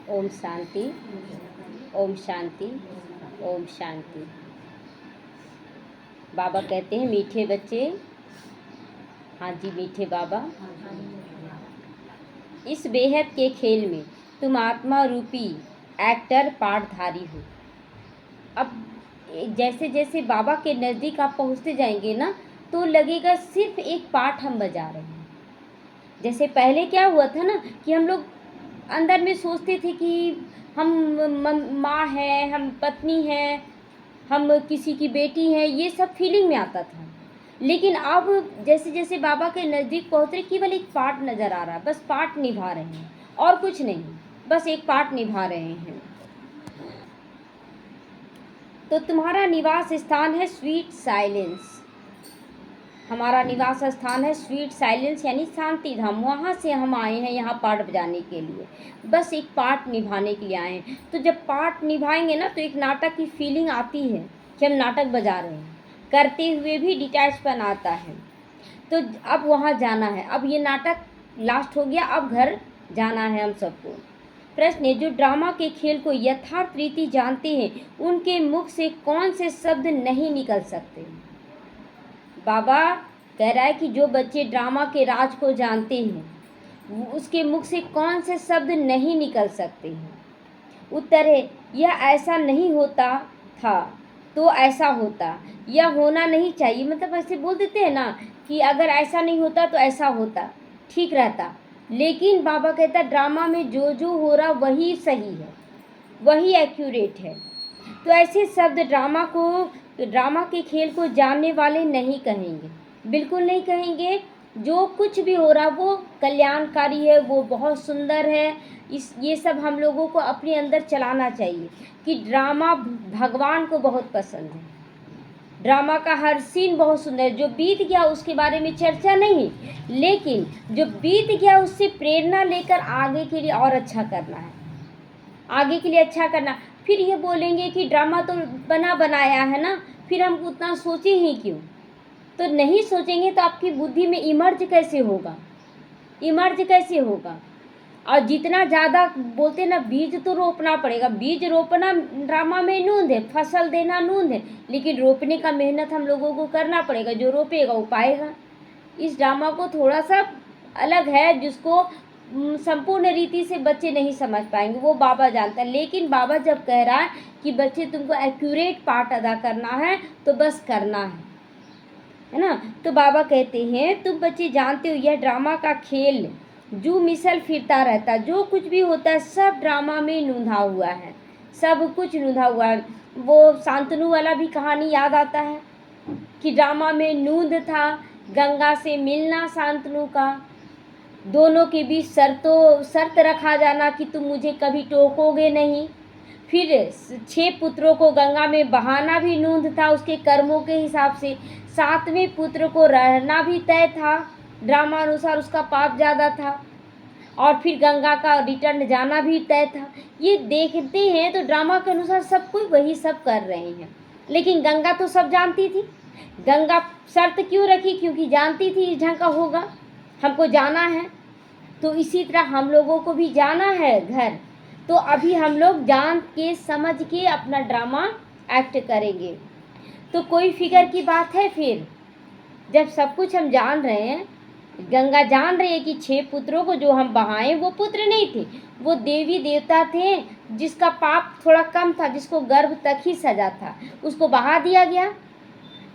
ओम शांति, ओम शांति, ओम शांति। बाबा कहते हैं मीठे बच्चे, हाँ जी मीठे बाबा, इस बेहद के खेल में तुम आत्मा रूपी एक्टर पार्टधारी हो। अब जैसे जैसे बाबा के नज़दीक आप पहुँचते जाएंगे ना, तो लगेगा सिर्फ एक पार्ट हम बजा रहे हैं। जैसे पहले क्या हुआ था ना कि हम लोग अंदर में सोचते थे कि हम माँ हैं, हम पत्नी हैं, हम किसी की बेटी हैं, ये सब फीलिंग में आता था। लेकिन अब जैसे जैसे बाबा के नज़दीक पहुँच रहे, केवल एक पार्ट नज़र आ रहा है, बस पार्ट निभा रहे हैं और कुछ नहीं, बस एक पार्ट निभा रहे हैं। तो तुम्हारा निवास स्थान है स्वीट साइलेंस। हमारा निवास स्थान है स्वीट साइलेंस यानी शांति धाम। वहाँ से हम आए हैं यहाँ पार्ट बजाने के लिए, बस एक पार्ट निभाने के लिए आए हैं। तो जब पार्ट निभाएंगे ना तो एक नाटक की फीलिंग आती है कि हम नाटक बजा रहे हैं, करते हुए भी डिटैचपन आता है। तो अब वहाँ जाना है, अब ये नाटक लास्ट हो गया, अब घर जाना है हम सबको। प्रश्न है, जो ड्रामा के खेल को यथार्थ रीति जानते हैं उनके मुख से कौन से शब्द नहीं निकल सकते? बाबा कह रहा है कि जो बच्चे ड्रामा के राज को जानते हैं उसके मुख से कौन से शब्द नहीं निकल सकते हैं? उत्तर है, यह ऐसा नहीं होता था तो ऐसा होता, यह होना नहीं चाहिए। मतलब ऐसे बोल देते हैं ना कि अगर ऐसा नहीं होता तो ऐसा होता, ठीक रहता। लेकिन बाबा कहता ड्रामा में जो जो हो रहा वही सही है, वही एक्यूरेट है। तो ऐसे शब्द ड्रामा के खेल को जानने वाले नहीं कहेंगे, बिल्कुल नहीं कहेंगे। जो कुछ भी हो रहा वो कल्याणकारी है, वो बहुत सुंदर है। ये सब हम लोगों को अपने अंदर चलाना चाहिए कि ड्रामा भगवान को बहुत पसंद है, ड्रामा का हर सीन बहुत सुंदर है। जो बीत गया उसके बारे में चर्चा नहीं, लेकिन जो बीत गया उससे प्रेरणा लेकर आगे के लिए और अच्छा करना है, आगे के लिए अच्छा करना। फिर ये बोलेंगे कि ड्रामा तो बना बनाया है ना, फिर हम उतना सोचे ही क्यों? तो नहीं सोचेंगे तो आपकी बुद्धि में इमर्ज कैसे होगा, इमर्ज कैसे होगा? और जितना ज़्यादा बोलते ना बीज तो रोपना पड़ेगा, बीज रोपना ड्रामा में नूंद है, फसल देना नूंद है, लेकिन रोपने का मेहनत हम लोगों को करना पड़ेगा। जो रोपेगा वो पाएगा। इस ड्रामा को थोड़ा सा अलग है, जिसको संपूर्ण रीति से बच्चे नहीं समझ पाएंगे, वो बाबा जानता है। लेकिन बाबा जब कह रहा है कि बच्चे तुमको एक्यूरेट पार्ट अदा करना है तो बस करना है ना। तो बाबा कहते हैं तुम बच्चे जानते हो यह ड्रामा का खेल जो मिसल फिरता रहता है, जो कुछ भी होता है सब ड्रामा में नूंधा हुआ है, सब कुछ नूंधा हुआ है। वो शांतनु वाला भी कहानी याद आता है कि ड्रामा में नूंद था, गंगा से मिलना शांतनु का, दोनों के बीच शर्त रखा जाना कि तुम मुझे कभी टोकोगे नहीं। फिर 6 पुत्रों को गंगा में बहाना भी नूंद था उसके कर्मों के हिसाब से। 7वें पुत्र को रहना भी तय था, ड्रामा अनुसार उसका पाप ज़्यादा था। और फिर गंगा का रिटर्न जाना भी तय था। ये देखते हैं तो ड्रामा के अनुसार सब कोई वही सब कर रहे हैं, लेकिन गंगा तो सब जानती थी। गंगा शर्त क्यों रखी? क्योंकि जानती थी इस ढंग का होगा, हमको जाना है। तो इसी तरह हम लोगों को भी जाना है घर। तो अभी हम लोग जान के समझ के अपना ड्रामा एक्ट करेंगे। तो कोई फिगर की बात है? फिर जब सब कुछ हम जान रहे हैं, गंगा जान रही है कि 6 पुत्रों को जो हम बहाएं वो पुत्र नहीं थे, वो देवी देवता थे जिसका पाप थोड़ा कम था, जिसको गर्भ तक ही सजा था, उसको बहा दिया गया।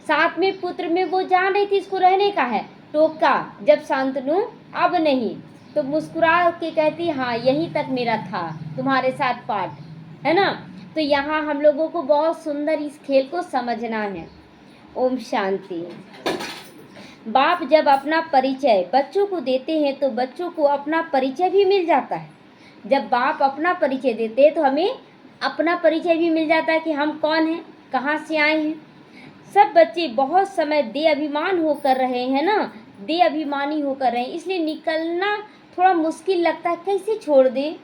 7वें पुत्र में वो जान रही थी इसको रहने का है, टोका जब शांतनु अब नहीं, तो मुस्कुरा के कहती हाँ यहीं तक मेरा था तुम्हारे साथ पाठ, है ना। तो यहाँ हम लोगों को बहुत सुंदर इस खेल को समझना है। ओम शांति। बाप जब अपना परिचय बच्चों को देते हैं तो बच्चों को अपना परिचय भी मिल जाता है। जब बाप अपना परिचय देते हैं तो हमें अपना परिचय भी मिल जाता है कि हम कौन हैं, कहाँ से आए हैं। सब बच्चे बहुत समय दे अभिमान होकर रहे हैं ना, दे अभिमानी होकर रहे हैं, इसलिए निकलना थोड़ा मुश्किल लगता है। कैसे छोड़ दे?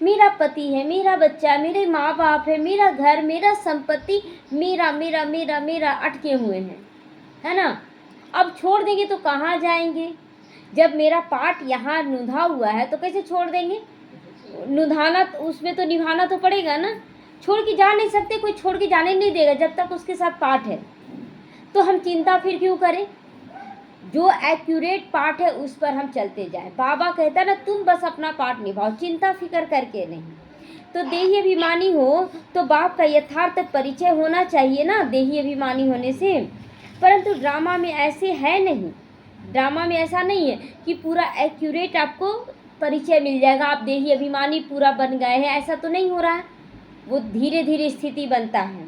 मेरा पति है, मेरा बच्चा, मेरे माँ बाप है, मेरा घर, मेरा संपत्ति, मेरा मेरा मेरा मेरा अटके हुए हैं, है ना। अब छोड़ देंगे तो कहाँ जाएंगे? जब मेरा पार्ट यहाँ नूंधा हुआ है तो कैसे छोड़ देंगे? निभाना, उसमें तो निभाना तो पड़ेगा ना, छोड़ के जा नहीं सकते, कोई छोड़ के जाने नहीं देगा जब तक उसके साथ पाठ है। तो हम चिंता फिर क्यों करें, जो एक्यूरेट पार्ट है उस पर हम चलते जाएं। बाबा कहता है ना, तुम बस अपना पार्ट निभाओ, चिंता फिक्र करके नहीं। तो देही अभिमानी हो तो बाप का यथार्थ परिचय होना चाहिए ना, देही अभिमानी होने से। परंतु ड्रामा में ऐसे है नहीं, ड्रामा में ऐसा नहीं है कि पूरा एक्यूरेट आपको परिचय मिल जाएगा, आप देही अभिमानी पूरा बन गए हैं, ऐसा तो नहीं हो रहा है। वो धीरे धीरे स्थिति बनता है।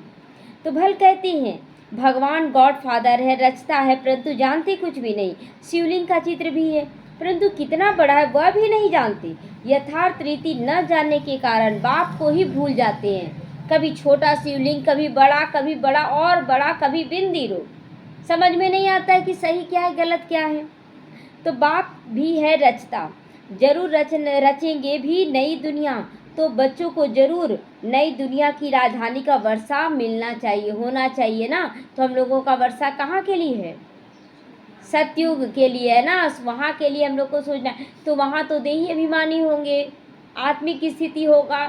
तो भल कहते हैं भगवान गॉड फादर है, रचता है, परंतु जानते कुछ भी नहीं। शिवलिंग का चित्र भी है, परंतु कितना बड़ा है वह भी नहीं जानते। यथार्थ रीति न जानने के कारण बाप को ही भूल जाते हैं। कभी छोटा शिवलिंग, कभी बड़ा और बड़ा, कभी बिंदी रो। समझ में नहीं आता है कि सही क्या है गलत क्या है। तो बाप भी है रचता, जरूर रचेंगे भी नई दुनिया। तो बच्चों को जरूर नई दुनिया की राजधानी का वर्षा मिलना चाहिए, होना चाहिए ना। तो हम लोगों का वर्षा कहाँ के लिए है, सतयुग के लिए है ना, वहाँ के लिए हम लोग को सोचना है। तो वहाँ तो देही अभिमानी होंगे, आत्मिक स्थिति होगा।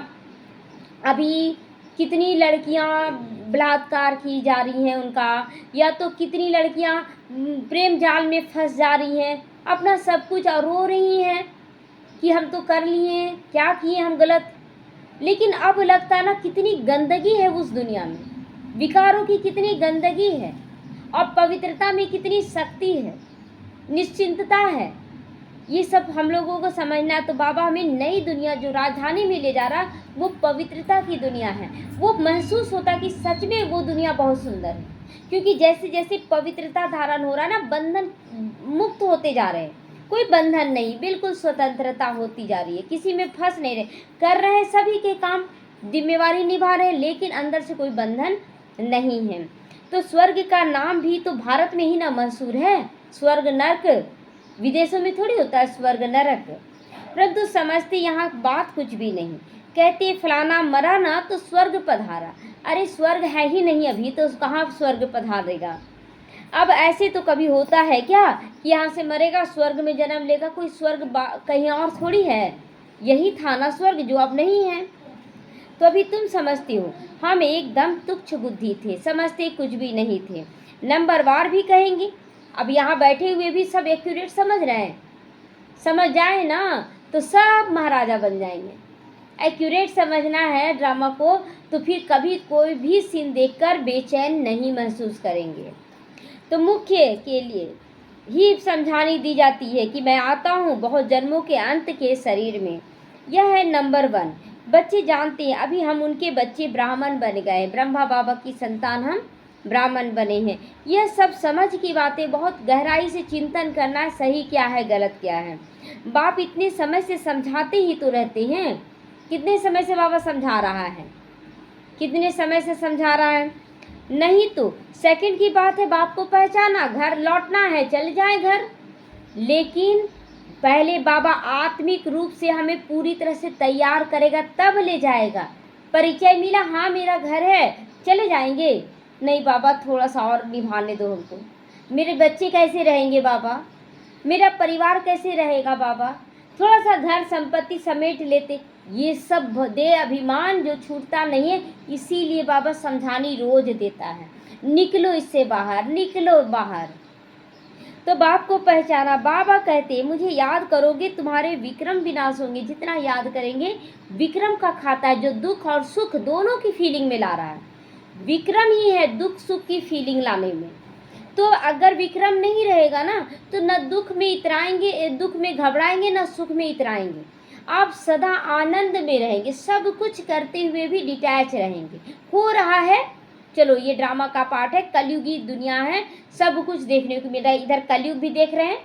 अभी कितनी लड़कियाँ बलात्कार की जा रही हैं उनका, या तो कितनी लड़कियाँ प्रेम जाल में फंस जा रही हैं, अपना सब कुछ और रो रही हैं कि हम तो कर लिए, क्या किए हम गलत। लेकिन अब लगता है ना कितनी गंदगी है उस दुनिया में, विकारों की कितनी गंदगी है, और पवित्रता में कितनी शक्ति है, निश्चिंतता है। ये सब हम लोगों को समझना है। तो बाबा हमें नई दुनिया जो राजधानी में ले जा रहा, वो पवित्रता की दुनिया है। वो महसूस होता कि सच में वो दुनिया बहुत सुंदर है, क्योंकि जैसे जैसे पवित्रता धारण हो रहा है ना, बंधन मुक्त होते जा रहे हैं, कोई बंधन नहीं, बिल्कुल स्वतंत्रता होती जा रही है, किसी में फंस नहीं रहे, कर रहे हैं सभी के काम, जिम्मेवारी निभा रहे हैं, लेकिन अंदर से कोई बंधन नहीं है। तो स्वर्ग का नाम भी तो भारत में ही ना मशहूर है, स्वर्ग नरक, विदेशों में थोड़ी होता है स्वर्ग नरक। परंतु समझते यहाँ बात कुछ भी नहीं। कहते फलाना मरा ना तो स्वर्ग पधारा, अरे स्वर्ग है ही नहीं अभी, तो कहाँ स्वर्ग पधारेगा। अब ऐसे तो कभी होता है क्या कि यहाँ से मरेगा स्वर्ग में जन्म लेगा, कोई स्वर्ग कहीं और थोड़ी है, यही था ना स्वर्ग जो अब नहीं है। तो अभी तुम समझते हो, हम एकदम तुच्छ बुद्धि थे, समझते कुछ भी नहीं थे, नंबरवार भी कहेंगे। अब यहाँ बैठे हुए भी सब एक्यूरेट समझ रहे हैं, समझ जाए ना तो सब महाराजा बन जाएंगे। एक्यूरेट समझना है ड्रामा को, तो फिर कभी कोई भी सीन देखकर बेचैन नहीं महसूस करेंगे। तो मुख्य के लिए ही समझानी दी जाती है कि मैं आता हूँ बहुत जन्मों के अंत के शरीर में। यह है नंबर 1। बच्चे जानते हैं, अभी हम उनके बच्चे ब्राह्मण बन गए, ब्रह्मा बाबा की संतान हम ब्राह्मण बने हैं। यह सब समझ की बातें बहुत गहराई से चिंतन करना है, सही क्या है गलत क्या है। बाप इतने समय से समझाते ही तो रहते हैं। कितने समय से बाबा समझा रहा है, कितने समय से समझा रहा है। नहीं तो सेकंड की बात है, बाप को पहचाना, घर लौटना है, चले जाए घर। लेकिन पहले बाबा आत्मिक रूप से हमें पूरी तरह से तैयार करेगा, तब ले जाएगा। परिचय मिला, हाँ मेरा घर है, चले जाएंगे। नहीं बाबा थोड़ा सा और निभाने दो हमको, मेरे बच्चे कैसे रहेंगे बाबा, मेरा परिवार कैसे रहेगा बाबा, थोड़ा सा घर संपत्ति समेट लेते। ये सब दे अभिमान जो छूटता नहीं है, इसीलिए बाबा समझानी रोज देता है, निकलो इससे बाहर, निकलो बाहर। तो बाप को पहचाना, बाबा कहते मुझे याद करोगे तुम्हारे विक्रम विनाश होंगे। जितना याद करेंगे, विक्रम का खाता है जो दुख और सुख दोनों की फीलिंग में ला रहा है, विक्रम ही है दुख सुख की फीलिंग लाने में। तो अगर विक्रम नहीं रहेगा ना, तो न दुख में इतराएंगे, दुख में घबराएंगे, न सुख में इतराएंगे। आप सदा आनंद में रहेंगे, सब कुछ करते हुए भी डिटैच रहेंगे। हो रहा है, चलो ये ड्रामा का पार्ट है, कलयुगी दुनिया है, सब कुछ देखने को मिल रहा है। इधर कलयुग भी देख रहे हैं,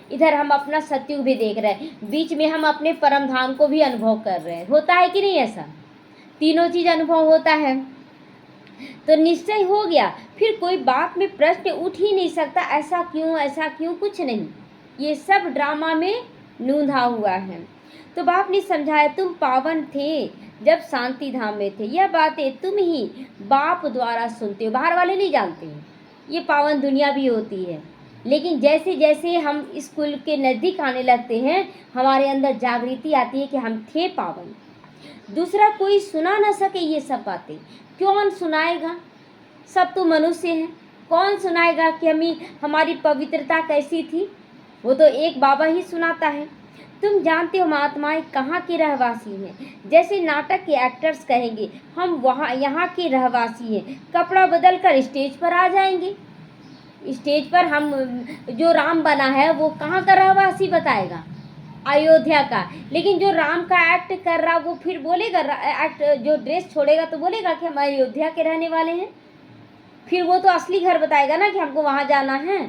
इधर हम अपना सतयुग भी देख रहे हैं, बीच में हम अपने परम धाम को भी अनुभव कर रहे हैं। होता है कि नहीं ऐसा, तीनों चीज़ अनुभव होता है। तो निश्चय हो गया, फिर कोई बात में प्रश्न उठ ही नहीं सकता, ऐसा क्यों, कुछ नहीं, ये सब ड्रामा में नूंधा हुआ है। तो बाप ने समझाया, तुम पावन थे जब शांति धाम में थे, यह बातें तुम ही बाप द्वारा सुनते हो, बाहर वाले नहीं जानते हैं। ये पावन दुनिया भी होती है, लेकिन जैसे जैसे हम स्कूल के नज़दीक आने लगते हैं, हमारे अंदर जागृति आती है कि हम थे पावन। दूसरा कोई सुना ना सके ये सब बातें, कौन सुनाएगा? सब तो मनुष्य हैं, कौन सुनाएगा कि हमारी पवित्रता कैसी थी? वो तो एक बाबा ही सुनाता है। तुम जानते हो महात्माएं कहाँ के रहवासी हैं? जैसे नाटक के एक्टर्स कहेंगे हम वहाँ यहाँ के रहवासी हैं, कपड़ा बदल कर स्टेज पर आ जाएंगे। स्टेज पर हम जो राम बना है वो कहाँ का रहवासी बताएगा? अयोध्या का। लेकिन जो राम का एक्ट कर रहा वो फिर बोलेगा, एक्ट जो ड्रेस छोड़ेगा तो बोलेगा कि हम अयोध्या के रहने वाले हैं। फिर वो तो असली घर बताएगा ना कि हमको वहाँ जाना है।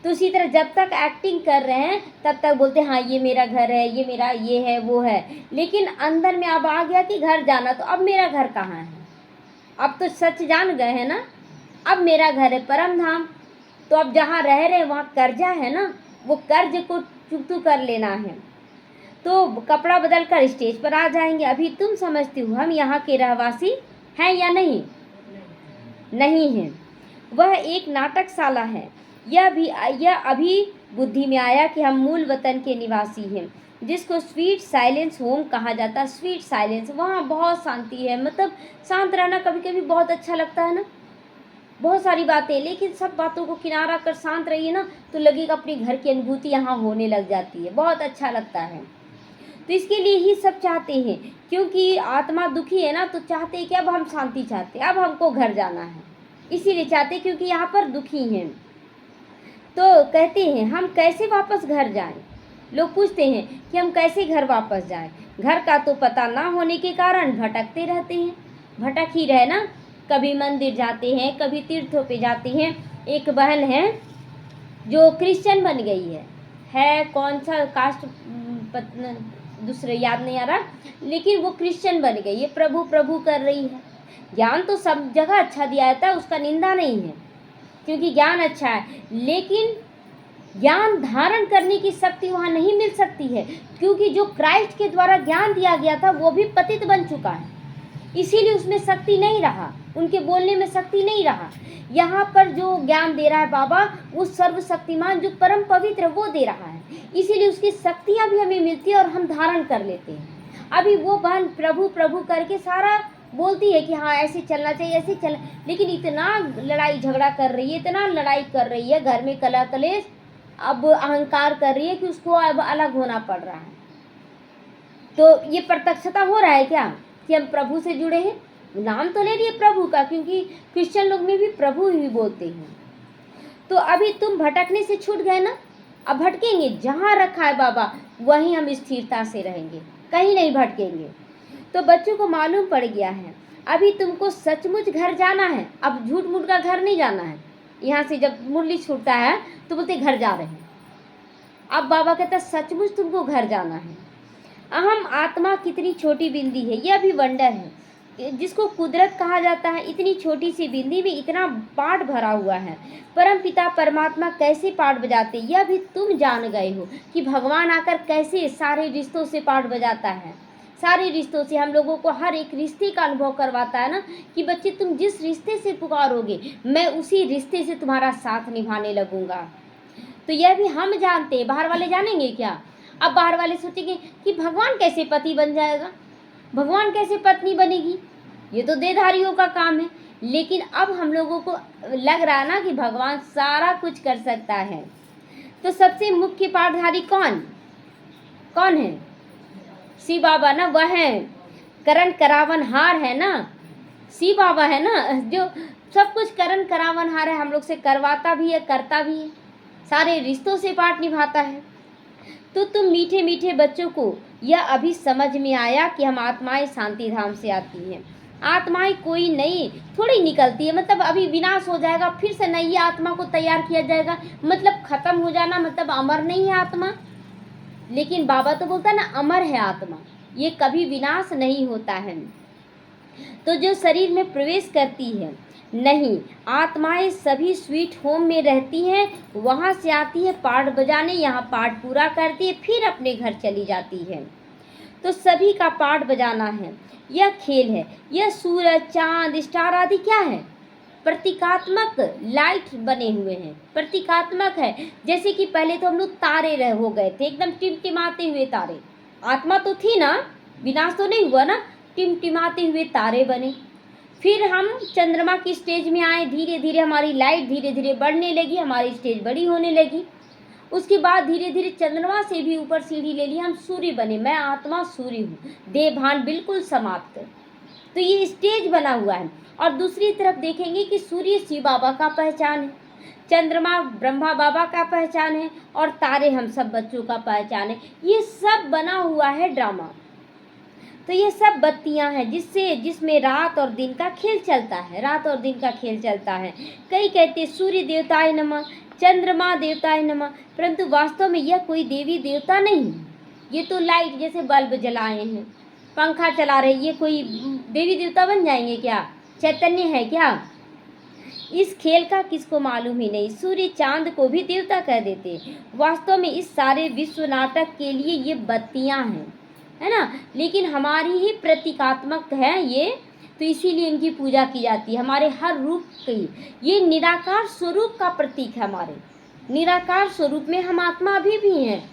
तो उसी तरह जब तक एक्टिंग कर रहे हैं तब तक बोलते हैं हाँ ये मेरा घर है, ये मेरा ये है वो है, लेकिन अंदर में अब आ गया कि घर जाना, तो अब मेरा घर कहाँ है? अब तो सच जान गए हैं ना, अब मेरा घर है परम धाम। तो अब जहाँ रह रहे वहाँ कर्जा है ना, वो कर्ज को चुकता कर लेना है। तो कपड़ा बदल कर स्टेज पर आ जाएंगे। अभी तुम समझते हो हम यहाँ के रहवासी हैं या नहीं? नहीं है। वह एक नाटकशाला है। यह अभी बुद्धि में आया कि हम मूल वतन के निवासी हैं, जिसको स्वीट साइलेंस होम कहा जाता है। स्वीट साइलेंस, वहाँ बहुत शांति है, मतलब शांत रहना कभी कभी बहुत अच्छा लगता है ना। बहुत सारी बातें, लेकिन सब बातों को किनारा कर शांत रहिए ना तो लगेगा अपने घर की अनुभूति यहाँ होने लग जाती है, बहुत अच्छा लगता है। तो इसके लिए ही सब चाहते हैं, क्योंकि आत्मा दुखी है ना, तो चाहते हैं कि अब हम शांति चाहते हैं, अब हमको घर जाना है, इसीलिए चाहते हैं क्योंकि यहाँ पर दुखी हैं। तो कहते हैं हम कैसे वापस घर जाएं? लोग पूछते हैं कि हम कैसे घर वापस जाएं? घर का तो पता ना होने के कारण भटकते रहते हैं। भटक ही रहे ना, कभी मंदिर जाते हैं, कभी तीर्थों पे जाते हैं। एक बहन है जो क्रिश्चियन बन गई है कौन सा कास्ट दूसरे याद नहीं आ रहा, लेकिन वो क्रिश्चियन बन गई है, प्रभु प्रभु कर रही है। ज्ञान तो सब जगह अच्छा दिया जाता है, उसका निंदा नहीं है, क्योंकि ज्ञान अच्छा है, लेकिन ज्ञान धारण करने की शक्ति वहाँ नहीं मिल सकती है, क्योंकि जो क्राइस्ट के द्वारा ज्ञान दिया गया था वो भी पतित बन चुका है, इसीलिए उसमें शक्ति नहीं रहा, उनके बोलने में शक्ति नहीं रहा। यहाँ पर जो ज्ञान दे रहा है बाबा, वो सर्वशक्तिमान जो परम पवित्र है वो दे रहा है, इसीलिए उसकी शक्तियाँ भी हमें मिलती है और हम धारण कर लेते हैं। अभी वो बहन प्रभु प्रभु करके सारा बोलती है कि हाँ ऐसे चलना चाहिए, ऐसे चलना, लेकिन इतना लड़ाई झगड़ा कर रही है, इतना लड़ाई कर रही है, घर में कलह कलेश, अब अहंकार कर रही है कि उसको अब अलग होना पड़ रहा है। तो ये प्रत्यक्षता हो रहा है क्या कि हम प्रभु से जुड़े हैं? नाम तो ले रही है प्रभु का, क्योंकि क्रिश्चियन लोग में भी प्रभु ही बोलते हैं। तो अभी तुम भटकने से छूट गए ना, अब भटकेंगे, जहाँ रखा है बाबा वहीं हम स्थिरता से रहेंगे, कहीं नहीं भटकेंगे। तो बच्चों को मालूम पड़ गया है, अभी तुमको सचमुच घर जाना है, अब झूठ मूठ का घर नहीं जाना है। यहाँ से जब मुरली छूटता है तो बोलते घर जा रहे हैं, अब बाबा कहता है सचमुच तुमको घर जाना है। अहम आत्मा कितनी छोटी बिंदी है, यह भी वंडर है, जिसको कुदरत कहा जाता है। इतनी छोटी सी बिंदी में इतना पाठ भरा हुआ है। परम पिता परमात्मा कैसे पाठ बजाते, यह भी तुम जान गए हो कि भगवान आकर कैसे सारे रिश्तों से पाठ बजाता है। सारे रिश्तों से हम लोगों को हर एक रिश्ते का अनुभव करवाता है ना, कि बच्चे तुम जिस रिश्ते से पुकारोगे मैं उसी रिश्ते से तुम्हारा साथ निभाने लगूंगा। तो यह भी हम जानते हैं, बाहर वाले जानेंगे क्या? अब बाहर वाले सोचेंगे कि भगवान कैसे पति बन जाएगा, भगवान कैसे पत्नी बनेगी, ये तो देहधारियों का काम है। लेकिन अब हम लोगों को लग रहा है ना कि भगवान सारा कुछ कर सकता है। तो सबसे मुख्य पाठधारी कौन कौन है? शिव बाबा ना, वह है करण करावनहार है ना, शिव बाबा है ना, जो सब कुछ करण करावनहार है, हम लोग से करवाता भी है, करता भी है, सारे रिश्तों से पाठ निभाता है। तो तुम मीठे मीठे बच्चों को यह अभी समझ में आया कि हम आत्माएं शांति धाम से आती हैं। आत्माएं कोई नई थोड़ी निकलती है, मतलब अभी विनाश हो जाएगा फिर से नई आत्मा को तैयार किया जाएगा, मतलब खत्म हो जाना, मतलब अमर नहीं है आत्मा। लेकिन बाबा तो बोलता है ना अमर है आत्मा, ये कभी विनाश नहीं होता है। तो जो शरीर में प्रवेश करती है, नहीं, आत्माएं सभी स्वीट होम में रहती हैं, वहाँ से आती है पाठ बजाने, यहाँ पाठ पूरा करती है, फिर अपने घर चली जाती है। तो सभी का पाठ बजाना है, यह खेल है। यह सूरज चांद स्टार आदि क्या है? प्रतीकात्मक लाइट बने हुए हैं, प्रतीकात्मक है। जैसे कि पहले तो हम लोग तारे रह हो गए थे, एकदम टिमटिमाते हुए तारे। आत्मा तो थी ना, विनाश तो नहीं हुआ ना, टिमटिमाते हुए तारे बने। फिर हम चंद्रमा की स्टेज में आए, धीरे धीरे हमारी लाइट धीरे धीरे बढ़ने लगी, हमारी स्टेज बड़ी होने लगी। उसके बाद धीरे धीरे चंद्रमा से भी ऊपर सीढ़ी ले ली, हम सूर्य बने। मैं आत्मा सूर्य हूँ, देहभान बिल्कुल समाप्त। तो ये स्टेज बना हुआ है। और दूसरी तरफ देखेंगे कि सूर्य शिव बाबा का पहचान है, चंद्रमा ब्रह्मा बाबा का पहचान है, और तारे हम सब बच्चों का पहचान है। ये सब बना हुआ है ड्रामा। तो ये सब बत्तियां हैं जिसमें रात और दिन का खेल चलता है, रात और दिन का खेल चलता है। कई कहते सूर्य देवताय नमः, चंद्रमा देवताय नमः, परंतु वास्तव में यह कोई देवी देवता नहीं। ये तो लाइट, जैसे बल्ब जलाए हैं, पंखा चला रहे, ये कोई देवी देवता बन जाएंगे क्या? चैतन्य है क्या? इस खेल का किसको मालूम ही नहीं। सूर्य चांद को भी देवता कह देते। वास्तव में इस सारे विश्व नाटक के लिए ये बत्तियां हैं, है ना, लेकिन हमारी ही प्रतीकात्मक है ये, तो इसीलिए इनकी पूजा की जाती है। हमारे हर रूप की, ये निराकार स्वरूप का प्रतीक है। हमारे निराकार स्वरूप में हम आत्मा अभी भी हैं।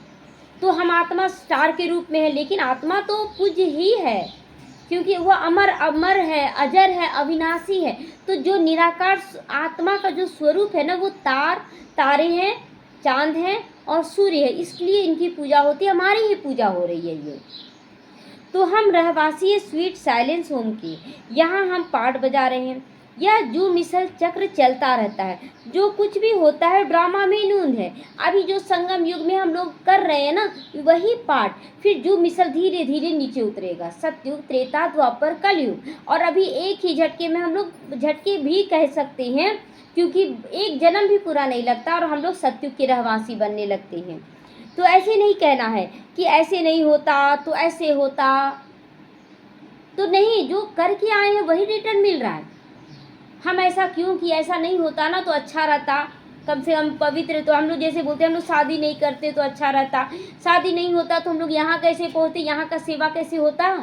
तो हम आत्मा स्टार के रूप में है, लेकिन आत्मा तो पूज्य ही है, क्योंकि वह अमर है, अजर है, अविनाशी है। तो जो निराकार आत्मा का जो स्वरूप है ना, वो तारे हैं, चांद हैं और सूर्य है, इसलिए इनकी पूजा होती है। हमारी ही पूजा हो रही है ये। तो हम रहवासी है स्वीट साइलेंस होम की, यहाँ हम पार्ट बजा रहे हैं। यह जो मिसल चक्र चलता रहता है, जो कुछ भी होता है ड्रामा में नूंद है। अभी जो संगम युग में हम लोग कर रहे हैं ना, वही पार्ट, फिर जो मिसल धीरे धीरे नीचे उतरेगा। सतयुग, त्रेता, द्वापर, कलयुग, और अभी एक ही झटके में, हम लोग झटके भी कह सकते हैं, क्योंकि एक जन्म भी पूरा नहीं लगता और हम लोग सतयुग के रहवासी बनने लगते हैं। तो ऐसे नहीं कहना है कि ऐसे नहीं होता तो ऐसे होता, तो नहीं, जो करके आए हैं वही रिटर्न मिल रहा है। हम ऐसा क्यों कि ऐसा नहीं होता ना तो अच्छा रहता, कम से कम पवित्र। तो हम लोग जैसे बोलते हैं हम लोग शादी नहीं करते तो अच्छा रहता, शादी नहीं होता तो हम लोग यहाँ कैसे पहुँचते, यहाँ का सेवा कैसे होता,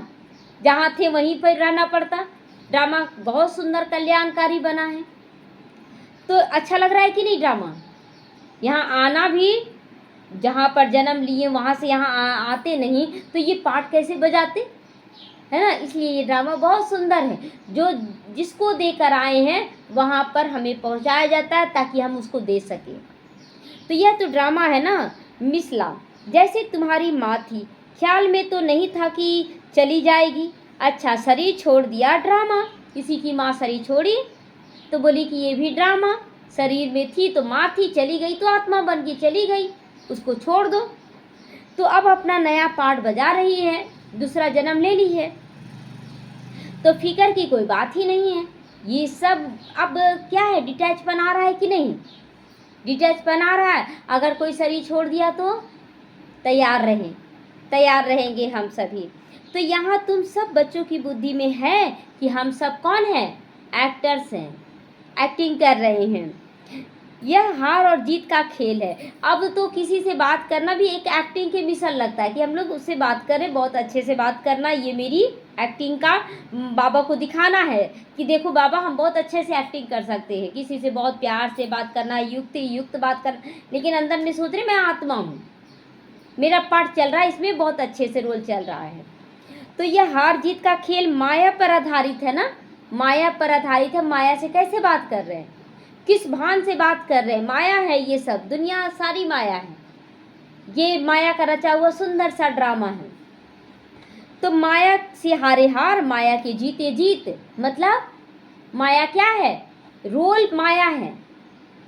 जहाँ थे वहीं पर रहना पड़ता। ड्रामा बहुत सुंदर कल्याणकारी बना है, तो अच्छा लग रहा है कि नहीं ड्रामा। यहाँ आना भी, जहाँ पर जन्म लिए वहाँ से यहाँ आते नहीं, तो ये पाठ कैसे बजाते, है ना। इसलिए ये ड्रामा बहुत सुंदर है। जो जिसको देकर आए हैं वहाँ पर हमें पहुँचाया जाता है, ताकि हम उसको दे सकें। तो यह तो ड्रामा है ना। मिसला, जैसे तुम्हारी माँ थी, ख्याल में तो नहीं था कि चली जाएगी। अच्छा, शरीर छोड़ दिया, ड्रामा। किसी की माँ शरीर छोड़ी तो बोली कि ये भी ड्रामा। शरीर में थी तो माँ थी, चली गई तो आत्मा बन के चली गई, उसको छोड़ दो। तो अब अपना नया पार्ट बजा रही है, दूसरा जन्म ले ली है, तो फिकर की कोई बात ही नहीं है। ये सब अब क्या है, डिटैचपन आ रहा है कि नहीं, डिटैचपन आ रहा है। अगर कोई शरीर छोड़ दिया तो तैयार रहेंगे हम सभी। तो यहाँ तुम सब बच्चों की बुद्धि में है कि हम सब कौन हैं, एक्टर्स हैं, एक्टिंग कर रहे हैं। यह हार और जीत का खेल है। अब तो किसी से बात करना भी एक एक्टिंग के मिसल लगता है कि हम लोग उससे बात करें, बहुत अच्छे से बात करना, ये मेरी एक्टिंग का बाबा को दिखाना है कि देखो बाबा हम बहुत अच्छे से एक्टिंग कर सकते हैं। किसी से बहुत प्यार से बात करना, युक्त बात करना, लेकिन अंदर में सोच रहे मैं आत्मा हूँ, मेरा पार्ट चल रहा है, इसमें बहुत अच्छे से रोल चल रहा है। तो यह हार जीत का खेल माया पर आधारित है ना, माया पर आधारित है। माया से कैसे बात कर रहे हैं, किस भान से बात कर रहे हैं, माया है ये सब, दुनिया सारी माया है। ये माया का रचा हुआ सुंदर सा ड्रामा है। तो माया से हारे हार, माया के जीते जीत, मतलब माया क्या है, रोल माया है।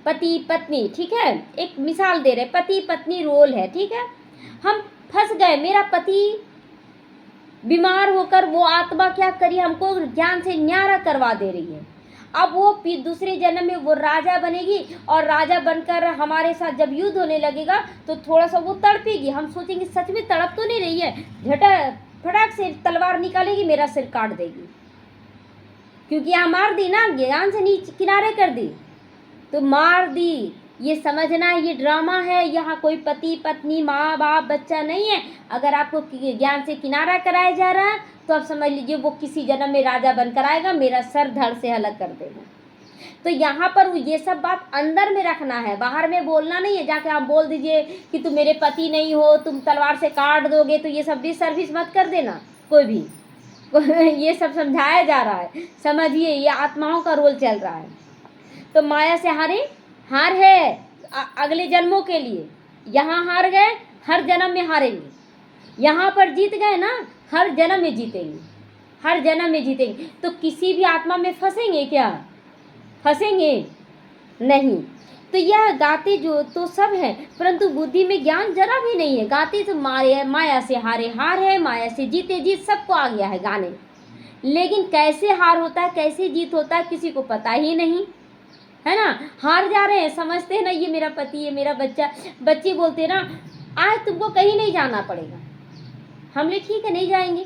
पति पत्नी, ठीक है, एक मिसाल दे रहे, पति पत्नी रोल है, ठीक है। हम फंस गए, मेरा पति बीमार होकर वो आत्मा क्या करी, हमको ज्ञान से न्यारा करवा दे रही है। अब वो दूसरे जन्म में वो राजा बनेगी, और राजा बनकर हमारे साथ जब युद्ध होने लगेगा तो थोड़ा सा वो तड़पेगी। हम सोचेंगे सच में तड़प तो नहीं रही है, फटाक से तलवार निकालेगी, मेरा सिर काट देगी, क्योंकि यहाँ मार दी ना, ज्ञान से नीचे किनारे कर दी, तो मार दी। ये समझना है, ये ड्रामा है। यहाँ कोई पति पत्नी, माँ बाप, बच्चा नहीं है। अगर आपको ज्ञान से किनारा कराया जा रहा है तो आप समझ लीजिए वो किसी जन्म में राजा बनकर आएगा, मेरा सर धड़ से अलग कर देगा। तो यहाँ पर ये सब बात अंदर में रखना है, बाहर में बोलना नहीं है। जाके आप बोल दीजिए कि तुम मेरे पति नहीं हो, तुम तलवार से काट दोगे, तो ये सब डिसर्विस मत कर देना कोई भी। ये सब समझाया जा रहा है, समझिए, ये आत्माओं का रोल चल रहा है। तो माया से हार है अगले जन्मों के लिए। यहाँ हार गए, हर जन्म में हारेंगे। यहाँ पर जीत गए ना, हर जन्म में जीतेंगे, हर जन्म में जीतेंगे। तो किसी भी आत्मा में फंसेंगे क्या? फंसेंगे नहीं। तो यह गाते जो तो सब है, परंतु बुद्धि में ज्ञान जरा भी नहीं है। गाते तो माया से हार है, माया से जीत सबको आ गया है गाने, लेकिन कैसे हार होता है, कैसे जीत होता है, किसी को पता ही नहीं है ना। हार जा रहे हैं, समझते हैं ना ये मेरा पति है, मेरा बच्चा। बच्चे बोलते हैं ना, आज तुमको कहीं नहीं जाना पड़ेगा। हमने ठीक है नहीं जाएंगे।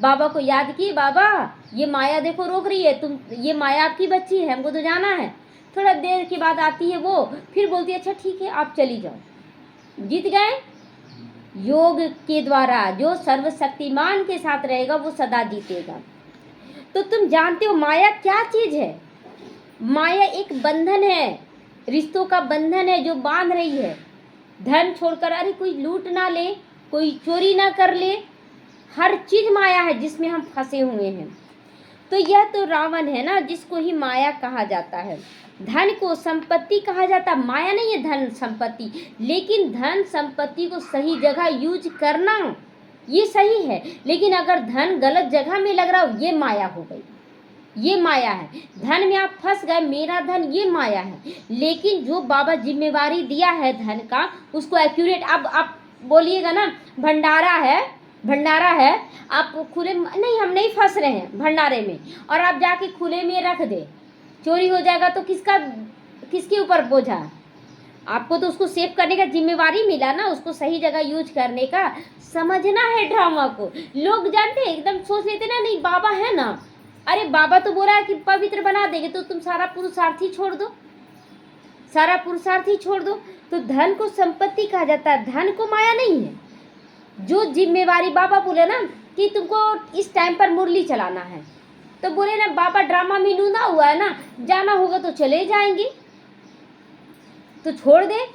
बाबा को याद किए, बाबा ये माया देखो रोक रही है, तुम, ये माया आपकी बच्ची है, हमको तो जाना है। थोड़ा देर के बाद आती है वो, फिर बोलती है अच्छा ठीक है आप चली जाओ। जीत गए। योग के द्वारा जो सर्वशक्तिमान के साथ रहेगा वो सदा जीतेगा। तो तुम जानते हो माया क्या चीज है? माया एक बंधन है, रिश्तों का बंधन है जो बांध रही है। धन छोड़कर, अरे कोई लूट ना ले, कोई चोरी ना कर ले, हर चीज माया है जिसमें हम फंसे हुए हैं। तो यह तो रावण है ना, जिसको ही माया कहा जाता है। धन को संपत्ति कहा जाता, माया नहीं है धन संपत्ति, लेकिन धन संपत्ति को सही जगह यूज करना ये सही है। लेकिन अगर धन गलत जगह में लग रहा हो, ये माया हो गई, ये माया है। धन में आप फंस गए, मेरा धन, ये माया है। लेकिन जो बाबा जिम्मेवारी दिया है धन का, उसको एक्यूरेट, अब आप बोलिएगा ना भंडारा है, आप खुले नहीं, हम नहीं फंस रहे हैं भंडारे में, और आप जाके खुले में रख दे, चोरी हो जाएगा तो किसके ऊपर बोझा? आपको तो उसको सेव करने का जिम्मेवारी मिला ना, उसको सही जगह यूज करने का। समझना है ड्रामा को। लोग जानते हैं, एकदम सोच लेते ना, नहीं बाबा है ना, अरे बाबा तो बोला है कि पवित्र बना देंगे, तो तुम सारा पुरुषार्थी छोड़ दो, सारा पुरुषार्थी छोड़ दो। तो धन को संपत्ति कहा जाता है, धन को माया नहीं है। जो जिम्मेवारी बाबा बोले ना कि तुमको इस टाइम पर मुरली चलाना है, तो बोले ना बाबा ड्रामा में नूना हुआ है ना, जाना होगा तो चले जाएंगे, तो छोड़ दे।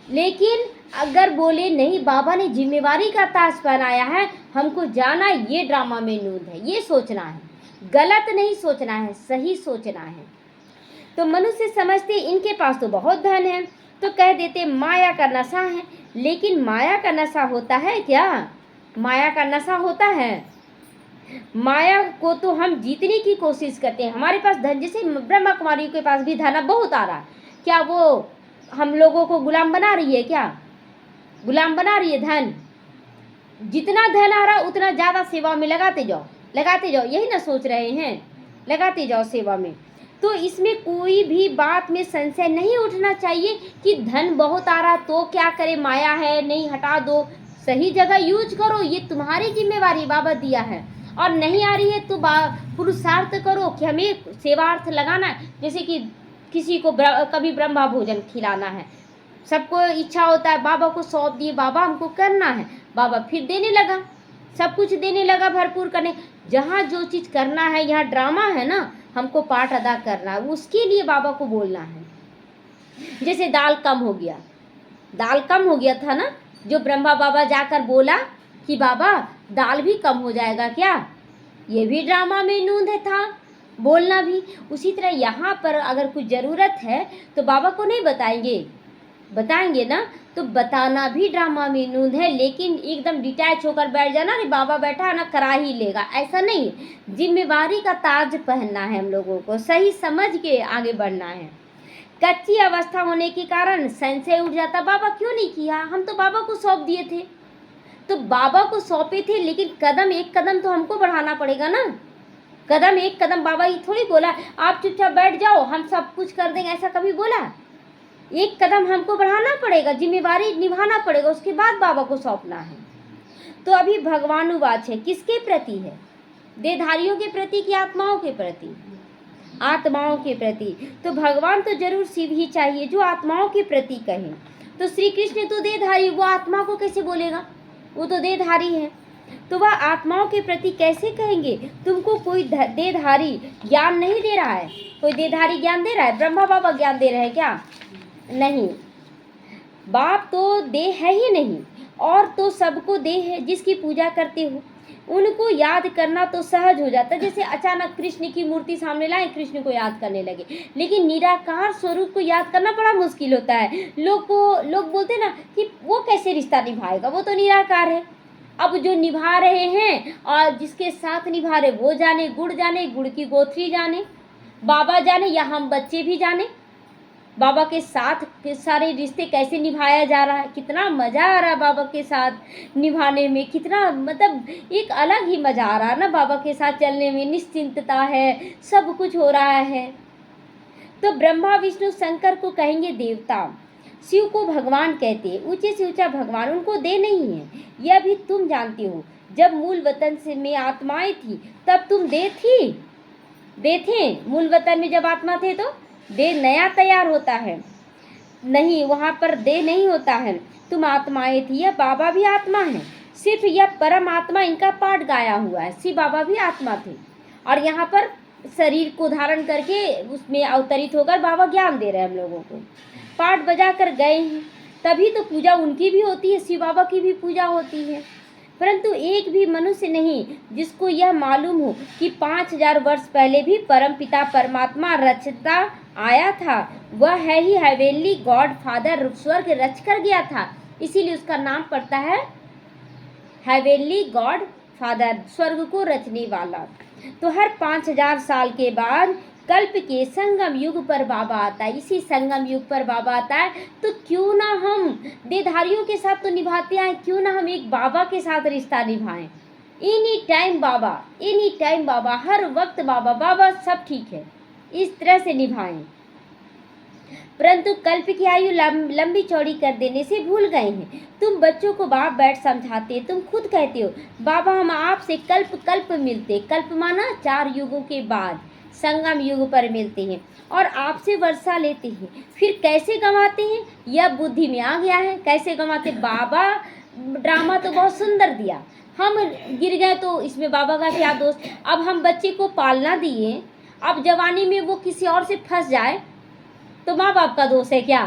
लेकिन अगर बोले नहीं बाबा ने जिम्मेवारी का ताज पहनाया है, हमको जाना, ये ड्रामा में नूंद है, ये सोचना है, गलत नहीं सोचना है, सही सोचना है। तो मनुष्य समझते इनके पास तो बहुत धन है, तो कह देते माया का नशा है। लेकिन माया का नशा होता है क्या? माया का नशा होता है? माया को तो हम जीतने की कोशिश करते हैं। हमारे पास धन, जैसे ब्रह्मा कुमारियों के पास भी धन बहुत आ रहा है, क्या वो हम लोगों को गुलाम बना रही है? क्या गुलाम बना रही है? धन, जितना धन आ रहा उतना ज़्यादा सेवा में लगाते जाओ, यही ना सोच रहे हैं, लगाते जाओ सेवा में। तो इसमें कोई भी बात में संशय नहीं उठना चाहिए कि धन बहुत आ रहा तो क्या करे, माया है, नहीं हटा दो, सही जगह यूज करो, ये तुम्हारी जिम्मेवारी बाबा दिया है। और नहीं आ रही है तो पुरुषार्थ करो कि हमें सेवार्थ लगाना है। जैसे कि किसी को कभी ब्रह्मा भोजन खिलाना है, सबको इच्छा होता है, बाबा को सौंप दिए, बाबा हमको करना है, बाबा फिर देने लगा, सब कुछ देने लगा, भरपूर करने। जहाँ जो चीज़ करना है, यहाँ ड्रामा है ना, हमको पाठ अदा करना है, उसके लिए बाबा को बोलना है। जैसे दाल कम हो गया था ना, जो ब्रह्मा बाबा जाकर बोला कि बाबा दाल भी कम हो जाएगा क्या, ये भी ड्रामा में नूंद था, बोलना भी। उसी तरह यहाँ पर अगर कुछ ज़रूरत है तो बाबा को नहीं बताएंगे ना, तो बताना भी ड्रामा में नूंद है। लेकिन एकदम डिटैच होकर बैठ जाना, अरे बाबा बैठा है ना, करा ही लेगा, ऐसा नहीं। जिम्मेवारी का ताज पहनना है हम लोगों को, सही समझ के आगे बढ़ना है। कच्ची अवस्था होने के कारण संशय उठ जाता, बाबा क्यों नहीं किया, हम तो बाबा को सौंप दिए थे। तो बाबा को सौंपे थे, लेकिन एक कदम तो हमको बढ़ाना पड़ेगा ना, एक कदम। बाबा ये थोड़ी बोला आप चुपचाप बैठ जाओ हम सब कुछ कर देंगे, ऐसा कभी बोला? एक कदम हमको बढ़ाना पड़ेगा, जिम्मेवारी निभाना पड़ेगा, उसके बाद बाबा को सौंपना है। तो अभी भगवानुवाच है, किसके प्रति है? देहधारियों के प्रति कि आत्माओं के प्रति? आत्माओं के प्रति। तो भगवान तो जरूर शिव ही चाहिए जो आत्माओं के प्रति कहे। तो श्री कृष्ण तो देहधारी, वो आत्मा को कैसे बोलेगा, वो तो देहधारी है। तो वह आत्माओं के प्रति कैसे कहेंगे? तुमको कोई देहधारी ज्ञान नहीं दे रहा है। कोई देहधारी ज्ञान दे रहा है? ब्रह्मा बाबा ज्ञान दे रहे हैं क्या? नहीं। बाप तो देह है ही नहीं, और तो सबको देह है जिसकी पूजा करते हो। उनको याद करना तो सहज हो जाता है। जैसे अचानक कृष्ण की मूर्ति सामने लाए, कृष्ण को याद करने लगे, लेकिन निराकार स्वरूप को याद करना बड़ा मुश्किल होता है। लोग बोलते ना कि वो कैसे रिश्ता निभाएगा, वो तो निराकार है। अब जो निभा रहे हैं और जिसके साथ निभा रहे, वो जाने, गुड़ की गोथरी जाने, बाबा जाने, या हम बच्चे भी जाने बाबा के साथ के सारे रिश्ते कैसे निभाया जा रहा है। कितना मज़ा आ रहा है बाबा के साथ निभाने में, कितना मतलब एक अलग ही मज़ा आ रहा है ना बाबा के साथ चलने में। निश्चिंतता है, सब कुछ हो रहा है। तो ब्रह्मा विष्णु शंकर को कहेंगे देवता, शिव को भगवान कहते हैं, ऊंचे से ऊंचा भगवान। उनको दे नहीं है, यह भी तुम जानते हो। जब मूल वतन से में आत्माएं थी तब तुम दे थे। मूल वतन में जब आत्मा थे तो देह नया तैयार होता है, नहीं, वहाँ पर देह नहीं होता है। तुम आत्माएं थी, यह बाबा भी आत्मा है। सिर्फ यह परम आत्मा इनका पाठ गाया हुआ है। शिव बाबा भी आत्मा थे, और यहाँ पर शरीर को धारण करके उसमें अवतरित होकर बाबा ज्ञान दे रहे हैं हम लोगों को। पाठ बजा कर गए हैं, तभी तो पूजा उनकी भी होती है, शिव बाबा की भी पूजा होती है। परंतु एक भी मनुष्य नहीं जिसको यह मालूम हो कि 5000 वर्ष पहले भी परमपिता परमात्मा रचता आया था। वह है ही हेवनली गॉड फादर, स्वर्ग रच कर गया था, इसीलिए उसका नाम पड़ता है हेवनली गॉड फादर, स्वर्ग को रचने वाला। तो हर 5000 साल के बाद कल्प के संगम युग पर बाबा आता है। इसी संगम युग पर बाबा आता है, तो क्यों ना हम देहधारियों के साथ तो निभाते हैं, क्यों ना हम एक बाबा के साथ रिश्ता निभाएं। एनी टाइम बाबा, हर वक्त बाबा, सब ठीक है, इस तरह से निभाएं। परंतु कल्प की आयु लंबी चौड़ी कर देने से भूल गए हैं। तुम बच्चों को बाप बैठ समझाते, तुम खुद कहते हो बाबा हम आपसे कल्प मिलते। कल्प माना 4 युगों के बाद संगम युग पर मिलते हैं और आपसे वर्षा लेते हैं। फिर कैसे गंवाते हैं, यह बुद्धि में आ गया है। कैसे गंवाते? बाबा ड्रामा तो बहुत सुंदर दिया, हम गिर गए तो इसमें बाबा का क्या दोष। अब हम बच्चे को पालना दिए, अब जवानी में वो किसी और से फंस जाए तो माँ बाप का दोष है क्या?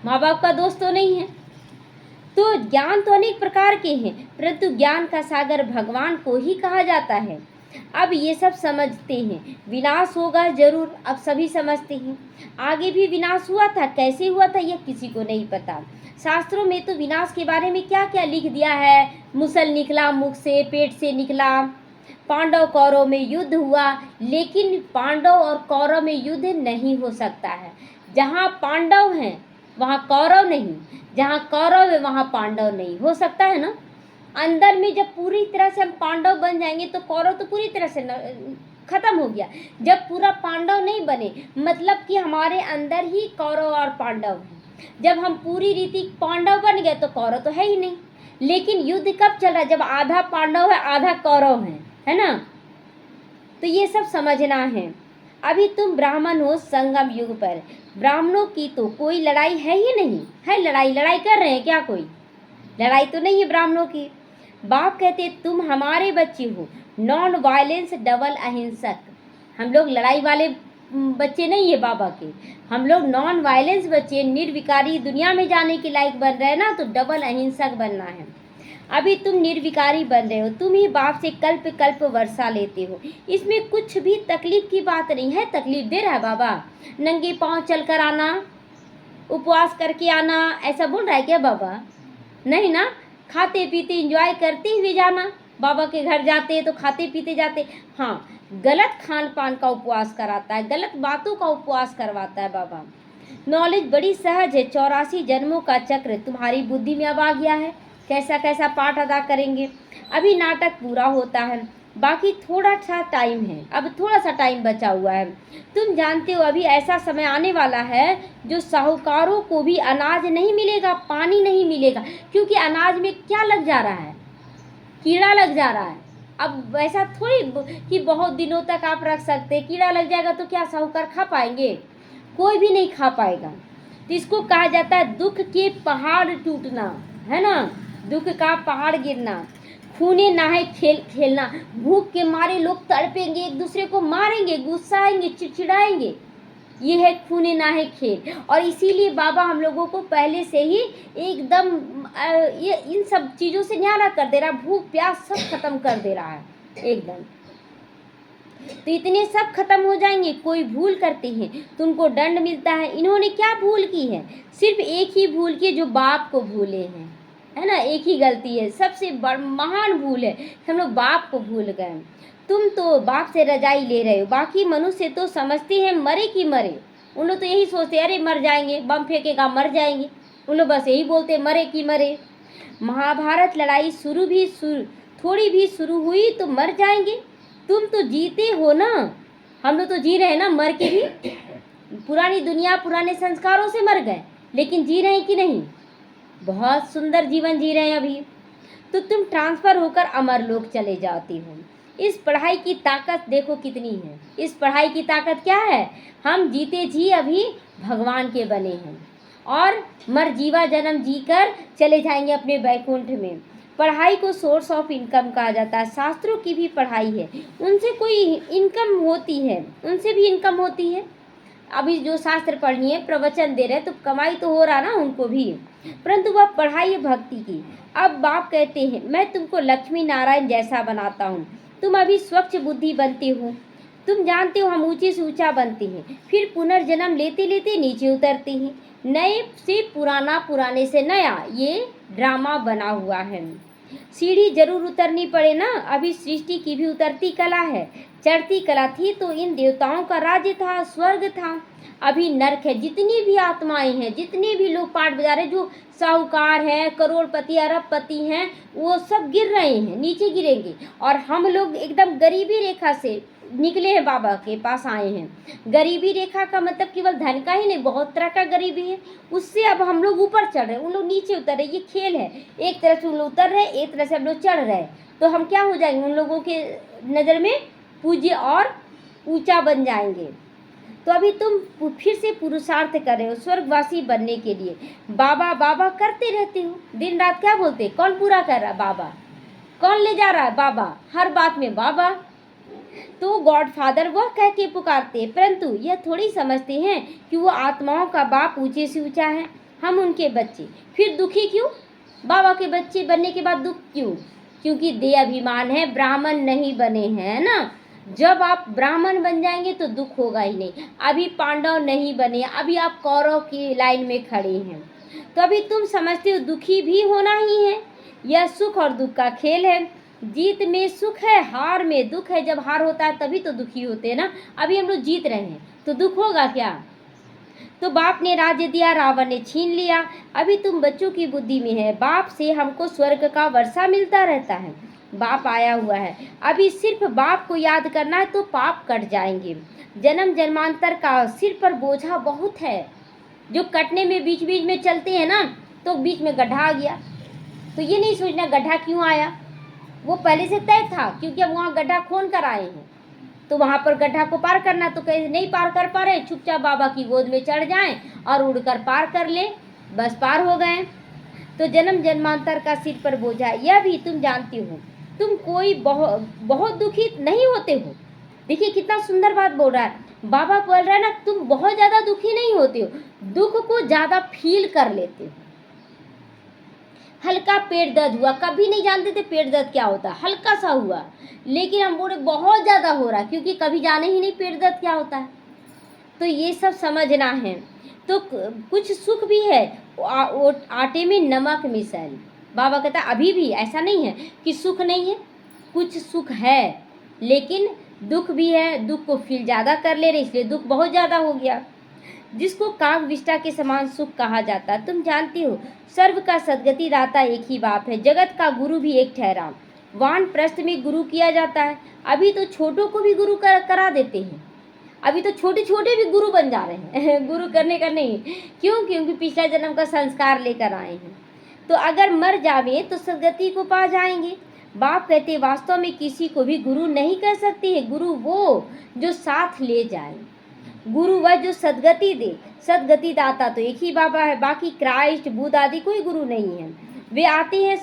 माँ बाप का दोष तो नहीं है। तो ज्ञान तो अनेक प्रकार के हैं, परंतु ज्ञान का सागर भगवान को ही कहा जाता है। अब ये सब समझते हैं विनाश होगा जरूर, अब सभी समझते हैं। आगे भी विनाश हुआ था, कैसे हुआ था यह किसी को नहीं पता। शास्त्रों में तो विनाश के बारे में क्या क्या लिख दिया है। मुसल निकला मुख से, पेट से निकला। पांडव कौरव में युद्ध हुआ, लेकिन पांडव और कौरव में युद्ध नहीं हो सकता है। जहाँ पांडव हैं वहाँ कौरव नहीं, जहाँ कौरव है वहाँ पांडव नहीं हो सकता है ना। अंदर में जब पूरी तरह से हम पांडव बन जाएंगे तो कौरव तो पूरी तरह से खत्म हो गया। जब पूरा पांडव नहीं बने, मतलब कि हमारे अंदर ही कौरव और पांडव हैं। जब हम पूरी रीति पांडव बन गए तो कौरव तो है ही नहीं। लेकिन युद्ध कब चल रहा है? जब आधा पांडव है आधा कौरव है ना। तो ये सब समझना है। अभी तुम ब्राह्मण हो संगम युग पर, ब्राह्मणों की तो कोई लड़ाई है ही नहीं है। लड़ाई कर रहे हैं क्या? कोई लड़ाई तो नहीं है ब्राह्मणों की। बाप कहते तुम हमारे बच्चे हो, नॉन वायलेंस डबल अहिंसक। हम लोग लड़ाई वाले बच्चे नहीं है बाबा के, हम लोग नॉन वायलेंस बच्चे, निर्विकारी दुनिया में जाने के लायक बन रहे हैं ना, तो डबल अहिंसक बनना है। अभी तुम निर्विकारी बन रहे हो, तुम ही बाप से कल्प वर्षा लेते हो। इसमें कुछ भी तकलीफ की बात नहीं है। तकलीफ दे रहा है बाबा? नंगे पाँव चल कर आना, उपवास करके आना, ऐसा बोल रहा है क्या बाबा? नहीं ना। खाते पीते एंजॉय करते हुए जाना। बाबा के घर जाते तो खाते पीते जाते। हाँ, गलत खान पान का उपवास कराता है, गलत बातों का उपवास करवाता है बाबा। नॉलेज बड़ी सहज है, 84 जन्मों का चक्र तुम्हारी बुद्धि में अब आ गया है। कैसा कैसा पाठ अदा करेंगे। अभी नाटक पूरा होता है, बाकी थोड़ा सा टाइम है, अब थोड़ा सा टाइम बचा हुआ है। तुम जानते हो अभी ऐसा समय आने वाला है जो साहूकारों को भी अनाज नहीं मिलेगा, पानी नहीं मिलेगा। क्योंकि अनाज में क्या लग जा रहा है? कीड़ा लग जा रहा है। अब वैसा थोड़ी कि बहुत दिनों तक आप रख सकते, कीड़ा लग जाएगा तो क्या साहूकार खा पाएंगे? कोई भी नहीं खा पाएगा। तो इसको कहा जाता है दुख के पहाड़ टूटना, है ना, दुख का पहाड़ गिरना। खूने नहाए खेल खेलना, भूख के मारे लोग तड़पेंगे, एक दूसरे को मारेंगे, गुस्साएंगे, चिड़चिड़ाएंगे, ये है खूने नहाए खेल। और इसीलिए बाबा हम लोगों को पहले से ही एकदम ये इन सब चीज़ों से न्यारा कर दे रहा, भूख प्यास सब खत्म कर दे रहा है एकदम। तो इतने सब खत्म हो जाएंगे। कोई भूल करते हैं तो उनको दंड मिलता है। इन्होंने क्या भूल की है? सिर्फ एक ही भूल की, जो बाप को भूले हैं, है ना। एक ही गलती है, सबसे महान भूल है, हम लोग बाप को भूल गए। तुम तो बाप से रजाई ले रहे हो, बाकी मनुष्य तो समझते हैं मरे कि मरे। उन लोग तो यही सोचते, अरे मर जाएंगे, बम फेंकेगा मर जाएंगे। उन लोग बस यही बोलते, मरे कि मरे। महाभारत लड़ाई थोड़ी भी शुरू हुई तो मर जाएंगे। तुम तो जीते हो ना, हम लोग तो जी रहे हैं ना मर के भी। पुरानी दुनिया पुराने संस्कारों से मर गए, लेकिन जी रहे हैं कि नहीं? बहुत सुंदर जीवन जी रहे हैं अभी। तो तुम ट्रांसफ़र होकर अमर लोक चले जाती हो। इस पढ़ाई की ताकत देखो कितनी है। इस पढ़ाई की ताकत क्या है? हम जीते जी अभी भगवान के बने हैं और मर जीवा जन्म जी कर चले जाएंगे अपने बैकुंठ में। पढ़ाई को सोर्स ऑफ इनकम कहा जाता है। शास्त्रों की भी पढ़ाई है, उनसे कोई इनकम होती है, उनसे भी इनकम होती है। अभी जो शास्त्र पढ़नी है, प्रवचन दे रहे हैं, तो कमाई तो हो रहा ना उनको भी, परंतु वह पढ़ाई है भक्ति की। अब बाप कहते हैं, मैं तुमको लक्ष्मी नारायण जैसा बनाता हूँ। तुम अभी स्वच्छ बुद्धि बनते हो। तुम जानते हो हम ऊंचे से ऊंचा बनते हैं, फिर पुनर्जन्म लेते लेते नीचे उतरते हैं। नए से पुराना, पुराने से नया, ये ड्रामा बना हुआ है। सीढ़ी जरूर उतरनी पड़े ना। अभी सृष्टि की भी उतरती कला है। चढ़ती कला थी तो इन देवताओं का राज्य था, स्वर्ग था। अभी नरक है। जितनी भी आत्माएं हैं, जितने भी लोग पाठ बजा रहे, जो साहूकार हैं, करोड़पति, अरबपति हैं, वो सब गिर रहे हैं, नीचे गिरेंगे। और हम लोग एकदम गरीबी रेखा से निकले हैं, बाबा के पास आए हैं। गरीबी रेखा का मतलब केवल धन का ही नहीं, बहुत तरह का गरीबी है। उससे अब हम लोग ऊपर चढ़ रहे हैं, उन लोग नीचे उतर रहे। ये खेल है, एक तरह से उन लोग उतर रहे, एक तरह से हम लोग चढ़ रहे। तो हम क्या हो जाएंगे? उन लोगों के नज़र में पूज्य और ऊंचा बन जाएंगे। तो अभी तुम फिर से पुरुषार्थ कर रहे हो स्वर्गवासी बनने के लिए। बाबा बाबा करते रहते हो, दिन रात क्या बोलते? कौन पूरा कर रहा है? बाबा। कौन ले जा रहा है? बाबा। हर बात में बाबा। तो गॉड फादर वह कह के पुकारते हैं, परंतु यह थोड़ी समझते हैं कि वो आत्माओं का बाप ऊंचे से ऊंचा है, हम उनके बच्चे। फिर दुखी क्यों? बाबा के बच्चे बनने के बाद दुख क्यों? क्योंकि देह अभिमान है, ब्राह्मण नहीं बने हैं ना। जब आप ब्राह्मण बन जाएंगे तो दुख होगा ही नहीं। अभी पांडव नहीं बने, अभी आप कौरव की लाइन में खड़े हैं। तो अभी तुम समझते हो दुखी भी होना ही है। यह सुख और दुख का खेल है। जीत में सुख है, हार में दुख है। जब हार होता है तभी तो दुखी होते हैं ना। अभी हम लोग जीत रहे हैं तो दुख होगा क्या? तो बाप ने राज्य दिया, रावण ने छीन लिया। अभी तुम बच्चों की बुद्धि में है, बाप से हमको स्वर्ग का वर्षा मिलता रहता है, बाप आया हुआ है। अभी सिर्फ बाप को याद करना है तो पाप कट जाएंगे। जन्म जन्मांतर का सिर पर बोझा बहुत है, जो कटने में बीच बीच में चलते हैं ना, तो बीच में गड्ढा आ गया। तो ये नहीं सोचना गड्ढा क्यों आया, वो पहले से तय था, क्योंकि अब वहाँ गड्ढा खोन कर आए हैं। तो वहाँ पर गड्ढा को पार करना, तो कहीं नहीं पार कर पा रहे, चुपचाप बाबा की गोद में चढ़ जाएं और उड़कर पार कर ले, बस पार हो गए। तो जन्म जन्मांतर का सिर पर बोझा, यह भी तुम जानती हो। तुम कोई बहुत दुखी नहीं होते हो। देखिए कितना सुंदर बात बोल रहा है बाबा, बोल रहा है ना, तुम बहुत ज़्यादा दुखी नहीं होते हो, दुख को ज़्यादा फील कर लेते हो। हल्का पेट दर्द हुआ, कभी नहीं जानते थे पेट दर्द क्या होता है, हल्का सा हुआ, लेकिन हम बोले बहुत ज़्यादा हो रहा है, क्योंकि कभी जाने ही नहीं पेट दर्द क्या होता है। तो ये सब समझना है। तो कुछ सुख भी है, आटे में नमक मिसल। बाबा कहता है अभी भी ऐसा नहीं है कि सुख नहीं है, कुछ सुख है, लेकिन दुख भी है। दुख को फील ज़्यादा कर ले रहे, इसलिए दुख बहुत ज़्यादा हो गया, जिसको काग विष्टा के समान सुख कहा जाता है। तुम जानती हो सर्व का सदगति दाता एक ही बाप है, जगत का गुरु भी एक ठहरा। वानप्रस्थ में गुरु किया जाता है। अभी तो छोटों को भी गुरु करा देते हैं, अभी तो छोटे छोटे भी गुरु बन जा रहे हैं गुरु करने का नहीं, क्यों? क्योंकि पिछला जन्म का संस्कार लेकर आए हैं। तो अगर मर जावे तो सदगति को पा जाएंगे। बाप कहते वास्तव में किसी को भी गुरु नहीं कर सकते हैं। गुरु वो जो साथ ले जाए, गुरु वह जो सदगति दे। सदगति दाता तो एक ही बाबा है, बाकी क्राइस्ट बुद्ध आदि कोई गुरु नहीं है। वे आते हैं,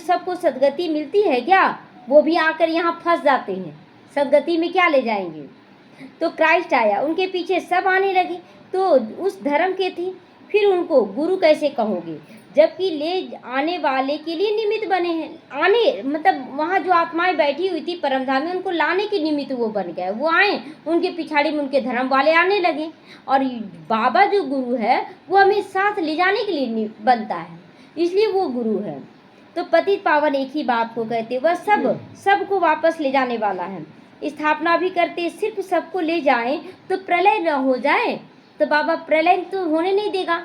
सबको सदगति मिलती है क्या? वो भी आकर यहाँ फंस जाते हैं, सदगति में क्या ले जाएंगे? तो क्राइस्ट आया, उनके पीछे सब आने लगे, तो उस धर्म के थे, फिर उनको गुरु कैसे कहोगे? जबकि ले आने वाले के लिए निमित्त बने हैं। आने मतलब वहाँ जो आत्माएं बैठी हुई थी परमधाम में, उनको लाने के निमित्त वो बन गए। वो आए, उनके पिछाड़ी में उनके धर्म वाले आने लगे। और बाबा जो गुरु है वो हमें साथ ले जाने के लिए बनता है, इसलिए वो गुरु है। तो पतित पावन एक ही बाप को कहते, वह सबको वापस ले जाने वाला है। स्थापना भी करते, सिर्फ सबको ले जाएं तो प्रलय न हो जाए। तो बाबा प्रलय तो होने नहीं देगा,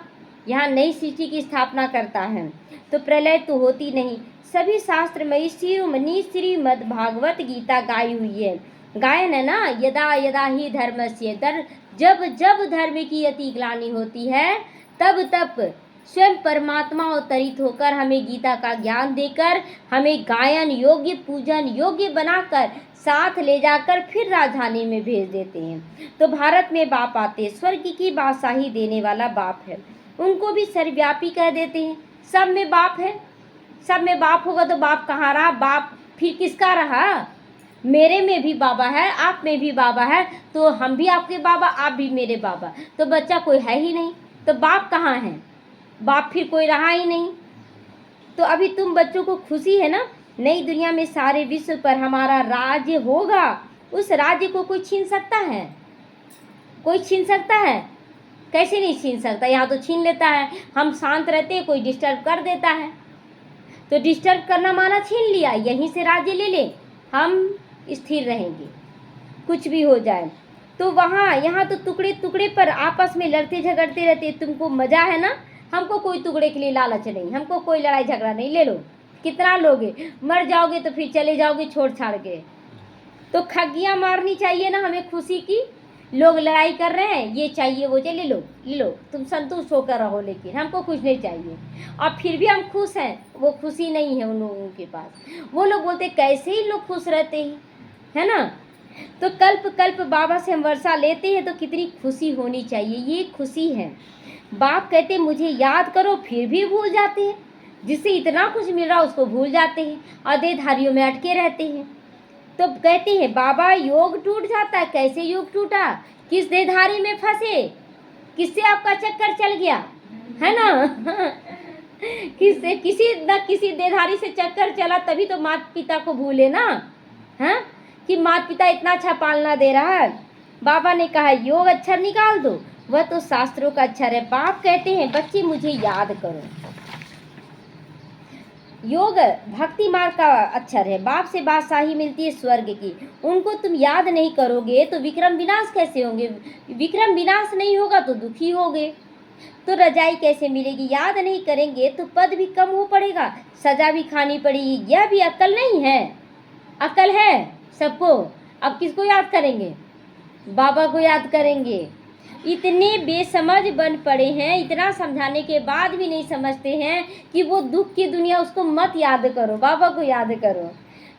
यहाँ नई सृष्टि की स्थापना करता है, तो प्रलय तो होती नहीं। सभी शास्त्र में शिरोमणि श्रीमद् भागवत गीता गाई हुई है। गायन है ना, यदा यदा ही धर्मस्य, जब जब धर्म की अति ग्लानि होती है, तब तब स्वयं परमात्मा अवतरित होकर हमें गीता का ज्ञान देकर, हमें गायन योग्य, पूजन योग्य बनाकर साथ ले जाकर फिर राजधानी में भेज देते हैं। तो भारत में बाप आते, स्वर्ग की बादशाही देने वाला बाप है। उनको भी सर्वव्यापी कह देते हैं। सब में बाप है, सब में बाप होगा तो बाप कहाँ रहा? बाप फिर किसका रहा? मेरे में भी बाबा है, आप में भी बाबा है, तो हम भी आपके बाबा, आप भी मेरे बाबा। तो बच्चा कोई है ही नहीं, तो बाप कहाँ है? बाप फिर कोई रहा ही नहीं। तो अभी तुम बच्चों को खुशी है ना, नई दुनिया में सारे विश्व पर हमारा राज्य होगा। उस राज्य को कोई छीन सकता है? कोई छीन सकता है? कैसे नहीं छीन सकता? यहाँ तो छीन लेता है। हम शांत रहते हैं, कोई डिस्टर्ब कर देता है, तो डिस्टर्ब करना माना छीन लिया। यहीं से राज्य ले ले, हम स्थिर रहेंगे, कुछ भी हो जाए। तो वहाँ यहाँ तो टुकड़े टुकड़े पर आपस में लड़ते झगड़ते रहते। तुमको मजा है ना? हमको कोई टुकड़े के लिए लालच नहीं, हमको कोई लड़ाई झगड़ा नहीं। ले लो, कितना लोगे? मर जाओगे तो फिर चले जाओगे छोड़ छाड़ के। तो खग्गियाँ मारनी चाहिए ना हमें खुशी की। लोग लड़ाई कर रहे हैं, ये चाहिए वो चाहिए, ले लो ले लो, तुम संतुष्ट होकर रहो, लेकिन हमको कुछ नहीं चाहिए। और फिर भी हम खुश हैं, वो खुशी नहीं है उन लोगों के पास। वो लोग बोलते कैसे ही लोग खुश रहते हैं, है ना? तो कल्प कल्प बाबा से हम वर्षा लेते हैं, तो कितनी खुशी होनी चाहिए, ये खुशी है। बाप कहते मुझे याद करो, फिर भी भूल जाते हैं। जिससे इतना कुछ मिल रहा उसको भूल जाते हैं और देहधारियों में अटके रहते हैं। तो कहते हैं बाबा योग टूट जाता है। कैसे योग टूटा? किस देहधारी में फंसे, किससे आपका चक्कर चल गया, है ना? किसी देहधारी से चक्कर चला, तभी तो माता पिता को भूले ना, हाँ, कि माता पिता इतना अच्छा पालना दे रहा है। बाबा ने कहा योग अक्षर निकाल दो, वह तो शास्त्रों का अक्षर है। बाप कहते हैं बच्चे मुझे याद करो। योग भक्ति मार्ग का अक्षर है। बाप से बादशाही मिलती है स्वर्ग की, उनको तुम याद नहीं करोगे तो विक्रम विनाश कैसे होंगे? विक्रम विनाश नहीं होगा तो दुखी होगे, तो रजाई कैसे मिलेगी? याद नहीं करेंगे तो पद भी कम हो पड़ेगा, सजा भी खानी पड़ेगी। यह भी अक्ल नहीं है? अक्ल है सबको। अब किसको याद करेंगे? बाबा को याद करेंगे। इतने बेसमझ बन पड़े हैं, इतना समझाने के बाद भी नहीं समझते हैं कि वो दुख की दुनिया, उसको मत याद करो, बाबा को याद करो।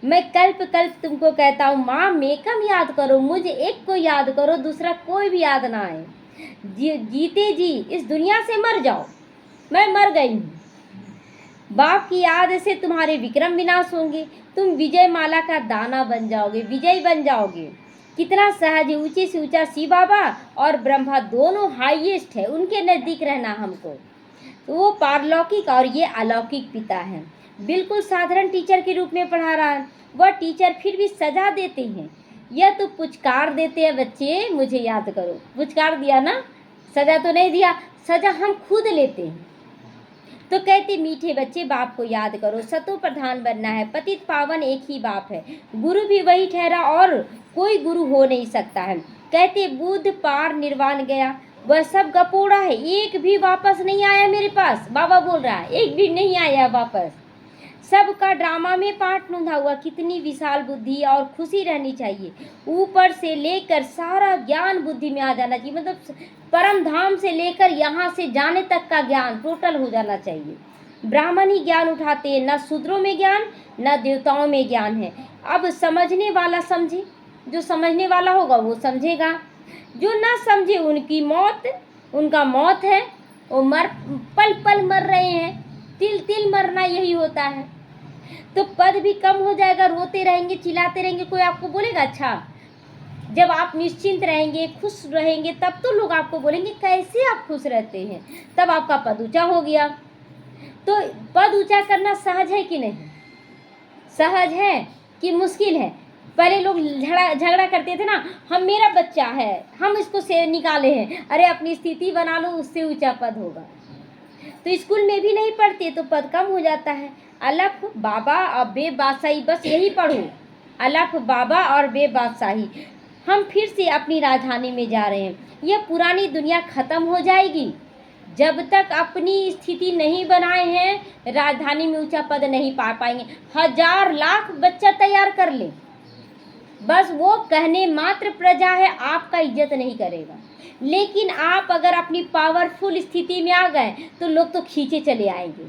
मैं कल्प कल्प तुमको कहता हूँ, माँ मेकम याद करो, मुझे एक को याद करो, दूसरा कोई भी याद ना आए। जीते जी इस दुनिया से मर जाओ। मैं मर गई हूँ। बाप की याद से तुम्हारे विक्रम विनाश होंगे, तुम विजय माला का दाना बन जाओगे, विजयी बन जाओगे। कितना सहज है। ऊंचे से ऊंचा शिव बाबा और ब्रह्मा दोनों हाईएस्ट है, उनके नज़दीक रहना हमको। तो वो पारलौकिक और ये अलौकिक पिता है। बिल्कुल साधारण टीचर के रूप में पढ़ा रहा है। वह टीचर फिर भी सजा देते हैं, यह तो पुचकार देते हैं, बच्चे मुझे याद करो। पुचकार दिया ना, सजा तो नहीं दिया, सजा हम खुद लेते हैं। तो कहते मीठे बच्चे बाप को याद करो, सतो प्रधान बनना है। पतित पावन एक ही बाप है, गुरु भी वही ठहरा और कोई गुरु हो नहीं सकता है। कहते बुद्ध पार निर्वाण गया, वह सब गपोड़ा है, एक भी वापस नहीं आया मेरे पास। बाबा बोल रहा है एक भी नहीं आया वापस। सबका ड्रामा में पार्ट नोंधा हुआ। कितनी विशाल बुद्धि और खुशी रहनी चाहिए। ऊपर से लेकर सारा ज्ञान बुद्धि में आ जाना चाहिए, मतलब परम धाम से लेकर यहाँ से जाने तक का ज्ञान टोटल हो जाना चाहिए। ब्राह्मण ही ज्ञान उठाते हैं, न शूद्रों में ज्ञान न देवताओं में ज्ञान है। अब समझने वाला समझे, जो समझने वाला होगा वो समझेगा, जो ना समझे उनकी मौत, उनका मौत है, वो पल पल मर रहे हैं। तिल तिल मरना यही होता है। तो पद भी कम हो जाएगा, रोते रहेंगे, चिल्लाते रहेंगे, कोई आपको बोलेगा? अच्छा, जब आप निश्चिंत रहेंगे, खुश रहेंगे, तब तो लोग आपको बोलेंगे कैसे आप खुश रहते हैं, तब आपका पद ऊंचा हो गया। तो पद ऊंचा करना सहज है कि नहीं? सहज है कि मुश्किल है? पहले लोग झगड़ा करते थे ना, हम मेरा बच्चा है, हम इसको से निकाले हैं, अरे अपनी स्थिति बना लो, उससे ऊंचा पद होगा। तो स्कूल में भी नहीं पढ़ते तो पद कम हो जाता है। अलफ बाबा और बे बादशाही, बस यही पढ़ो, अलफ बाबा और बे बादशाही। हम फिर से अपनी राजधानी में जा रहे हैं। यह पुरानी दुनिया खत्म हो जाएगी। जब तक अपनी स्थिति नहीं बनाए हैं, राजधानी में ऊंचा पद नहीं पा पाएंगे। 1000 लाख बच्चा तैयार कर ले, बस वो कहने मात्र प्रजा है, आपका इज्जत नहीं करेगा। लेकिन आप अगर अपनी पावरफुल स्थिति में आ गए तो लोग तो खींचे चले आएंगे।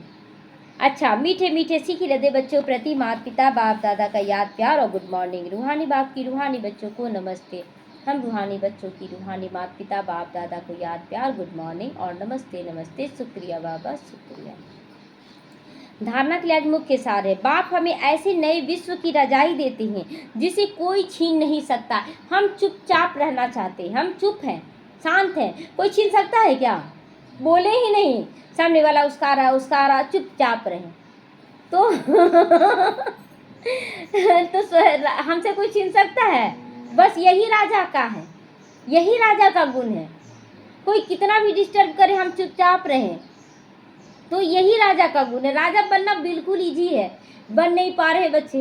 अच्छा, मीठे मीठे सीख लेते बच्चों प्रति माता पिता बाप दादा का याद प्यार और गुड मॉर्निंग। रूहानी बाप की रूहानी बच्चों को नमस्ते। हम रूहानी बच्चों की रूहानी माता पिता बाप दादा को याद प्यार गुड मॉर्निंग और नमस्ते नमस्ते, शुक्रिया बाबा शुक्रिया। धारणा के लिए आज मुख्य सार है, बाप हमें ऐसे नए विश्व की रजाई देते हैं जिसे कोई छीन नहीं सकता। हम चुपचाप रहना चाहते हैं, हम चुप हैं, शांत हैं, कोई छीन सकता है क्या? बोले ही नहीं, सामने वाला उसका रहा, चुपचाप रहे तो तो हमसे कोई छीन सकता है? बस यही राजा का है, यही राजा का गुण है। कोई कितना भी डिस्टर्ब करे, हम चुपचाप रहें, तो यही राजा का गुण है। राजा बनना बिल्कुल इजी है, बन नहीं पा रहे बच्चे,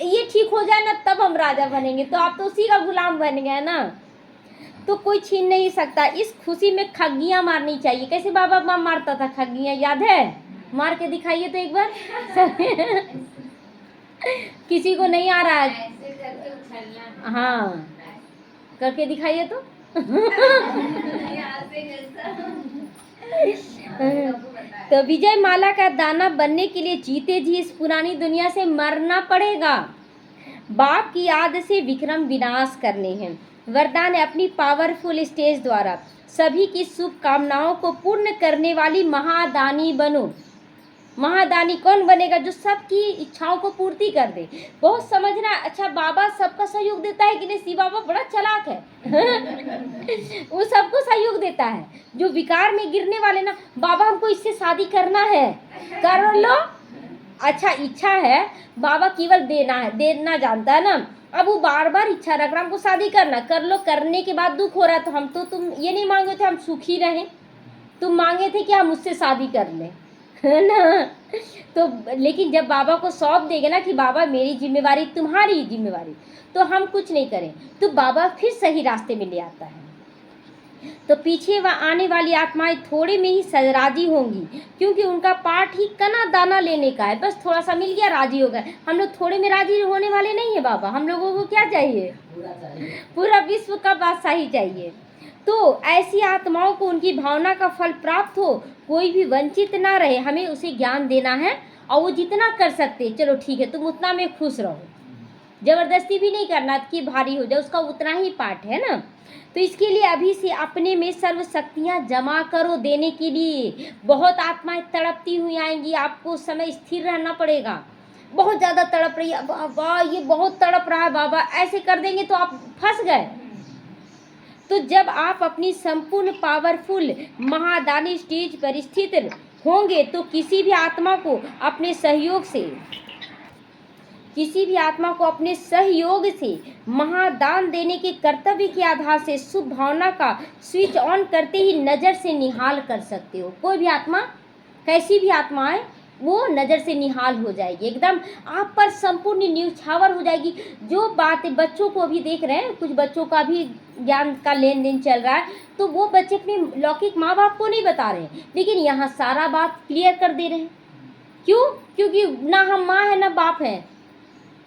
ये ठीक हो जाए ना तब हम राजा बनेंगे। तो आप तो उसी का गुलाम बन गए ना, तो कोई छीन नहीं सकता। इस खुशी में खग्गियां मारनी चाहिए। कैसे बाबा मारता था खग्गियां, याद है? मार के दिखाइए तो एक बार किसी को नहीं आ रहा है? हाँ, करके दिखाइए तो तो विजय माला का दाना बनने के लिए जीते जी इस पुरानी दुनिया से मरना पड़ेगा। बाप की याद से विक्रम विनाश करने हैं। वरदान है, अपनी पावरफुल स्टेज द्वारा सभी की शुभ कामनाओं को पूर्ण करने वाली महादानी बनो। महादानी कौन बनेगा? जो सबकी इच्छाओं को पूर्ति कर दे। बहुत समझना। अच्छा, बाबा सबका सहयोग देता है कि नहीं? शिव बाबा बड़ा चालाक है वो सबको सहयोग देता है। जो विकार में गिरने वाले ना, बाबा हमको इससे शादी करना है, कर लो। अच्छा, इच्छा है, बाबा केवल देना है, देना जानता है ना। अब वो बार बार इच्छा रख रहा हमको शादी करना, कर लो। करने के बाद दुख हो रहा है तो हम तो, तुम ये नहीं मांगे थे हम सुखी रहें, तुम मांगे थे कि हम मुझसे शादी कर लें, है ना। तो लेकिन जब बाबा को सौंप देंगे ना कि बाबा मेरी जिम्मेवारी तुम्हारी जिम्मेवारी, तो हम कुछ नहीं करें, तो बाबा फिर सही रास्ते में ले आता है। तो पीछे आने वाली आत्माएं थोड़े में ही राजी होंगी, क्योंकि उनका पाठ ही कना दाना लेने का है। बस थोड़ा सा मिल गया, राजी हो गए। हम लोग थोड़े में राजी होने वाले नहीं है बाबा। हम लोगों को क्या चाहिए? पूरा विश्व का बादशाही चाहिए। तो ऐसी आत्माओं को उनकी भावना का फल प्राप्त हो, कोई भी वंचित ना रहे। हमें उसे ज्ञान देना है, और वो जितना कर सकते, चलो ठीक है, तुम उतना में खुश रहो, जबरदस्ती भी नहीं करना कि भारी हो जाए, उसका उतना ही पाठ है ना। तो इसके लिए अभी से अपने में सर्व शक्तियाँ जमा करो देने के लिए। बहुत आत्माएं तड़पती हुई आएंगी, आपको उस समय स्थिर रहना पड़ेगा। बहुत ज़्यादा तड़प रही है, बाबा ये बहुत तड़प रहा है बाबा, ऐसे कर देंगे तो आप फंस गए। तो जब आप अपनी संपूर्ण पावरफुल महादानी स्टेज पर स्थित होंगे तो किसी भी आत्मा को अपने सहयोग से महादान देने के कर्तव्य के आधार से शुभ भावना का स्विच ऑन करते ही नज़र से निहाल कर सकते हो। कोई भी आत्मा, कैसी भी आत्मा है, वो नज़र से निहाल हो जाएगी, एकदम आप पर संपूर्ण न्यौछावर हो जाएगी। जो बातें बच्चों को अभी देख रहे हैं, कुछ बच्चों का भी ज्ञान का लेन देन चल रहा है, तो वो बच्चे अपने लौकिक माँ बाप को नहीं बता रहे हैं, लेकिन यहाँ सारा बात क्लियर कर दे रहे हैं। क्यों? क्योंकि ना हम माँ है ना बाप है,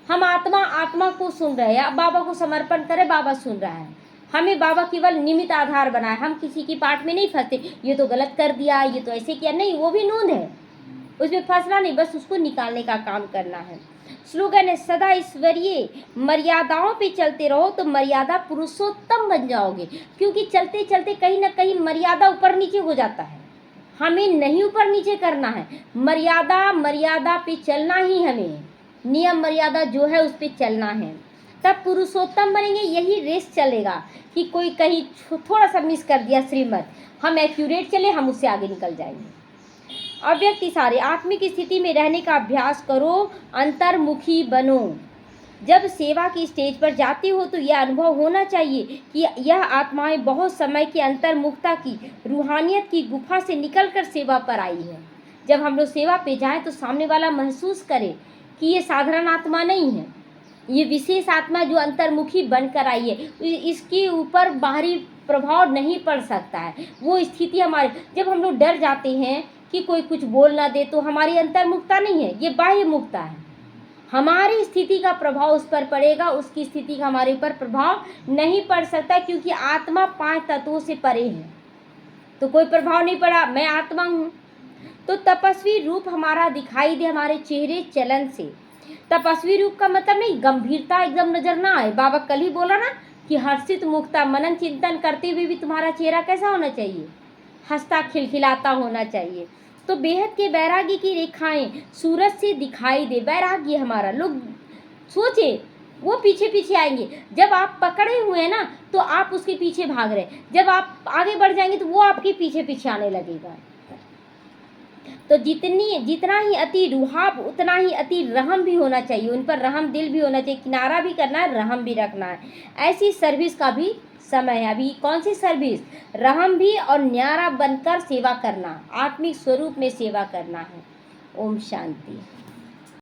हम आत्मा को सुन रहे हैं। अब बाबा को समर्पण करें, बाबा सुन रहा है। हमें बाबा केवल निमित्त आधार बनाए, हम किसी की पाठ में नहीं फंसते, ये तो गलत कर दिया, ये तो ऐसे किया, नहीं, वो भी नूंद है, उसमें फंसना नहीं, बस उसको निकालने का काम करना है। स्लोगन है, सदा ईश्वरीय मर्यादाओं पे चलते रहो तो मर्यादा पुरुषोत्तम बन जाओगे। क्योंकि चलते चलते कहीं ना कहीं मर्यादा ऊपर नीचे हो जाता है। हमें नहीं ऊपर नीचे करना है, मर्यादा पे चलना ही, हमें नियम मर्यादा जो है उस पे चलना है, तब पुरुषोत्तम बनेंगे। यही रेस चलेगा कि कोई कहीं थोड़ा सा मिस कर दिया श्रीमत, हम एक्यूरेट चले, हम उससे आगे निकल जाएंगे। अव्यक्त इशारे, आत्मिक स्थिति में रहने का अभ्यास करो, अंतर्मुखी बनो। जब सेवा की स्टेज पर जाते हो तो यह अनुभव होना चाहिए कि यह आत्माएं बहुत समय की अंतर्मुखता की, रूहानियत की गुफा से निकलकर सेवा पर आई है। जब हम लोग सेवा पे जाएं तो सामने वाला महसूस करे कि ये साधारण आत्मा नहीं है, ये विशेष आत्मा जो अंतर्मुखी बनकर आई है, इसके ऊपर बाहरी प्रभाव नहीं पड़ सकता है। वो स्थिति हमारे, जब हम लोग डर जाते हैं कि कोई कुछ बोल ना दे, तो हमारी अंतर्मुखता नहीं है, ये बाह्य मुक्ता है। हमारी स्थिति का प्रभाव उस पर पड़ेगा, उसकी स्थिति का हमारे ऊपर प्रभाव नहीं पड़ सकता, क्योंकि आत्मा 5 तत्वों से परे है, तो कोई प्रभाव नहीं पड़ा, मैं आत्मा हूँ। तो तपस्वी रूप हमारा दिखाई दे हमारे चेहरे चलन से। तपस्वी रूप का मतलब नहीं गंभीरता एकदम नजर ना आए। बाबा कल ही बोला ना कि हर्षित मुक्ता, मनन चिंतन करते हुए भी तुम्हारा चेहरा कैसा होना चाहिए, हंसता खिलखिलाता होना चाहिए। तो बेहद के वैराग्य की रेखाएं सूरज से दिखाई दे, वैराग्य हमारा। लोग सोचे वो पीछे पीछे आएंगे, जब आप पकड़े हुए हैं ना तो आप उसके पीछे भाग रहे, जब आप आगे बढ़ जाएंगे तो वो आपके पीछे पीछे आने लगेगा। तो जितना ही अति रुहाब उतना ही अति रहम भी होना चाहिए, उन पर रहम दिल भी होना चाहिए, किनारा भी करना है, रहम भी रखना है। ऐसी सर्विस का भी समय है। अभी कौन सी सर्विस, रहम भी और न्यारा बनकर सेवा करना, आत्मिक स्वरूप में सेवा करना है। ओम शांति।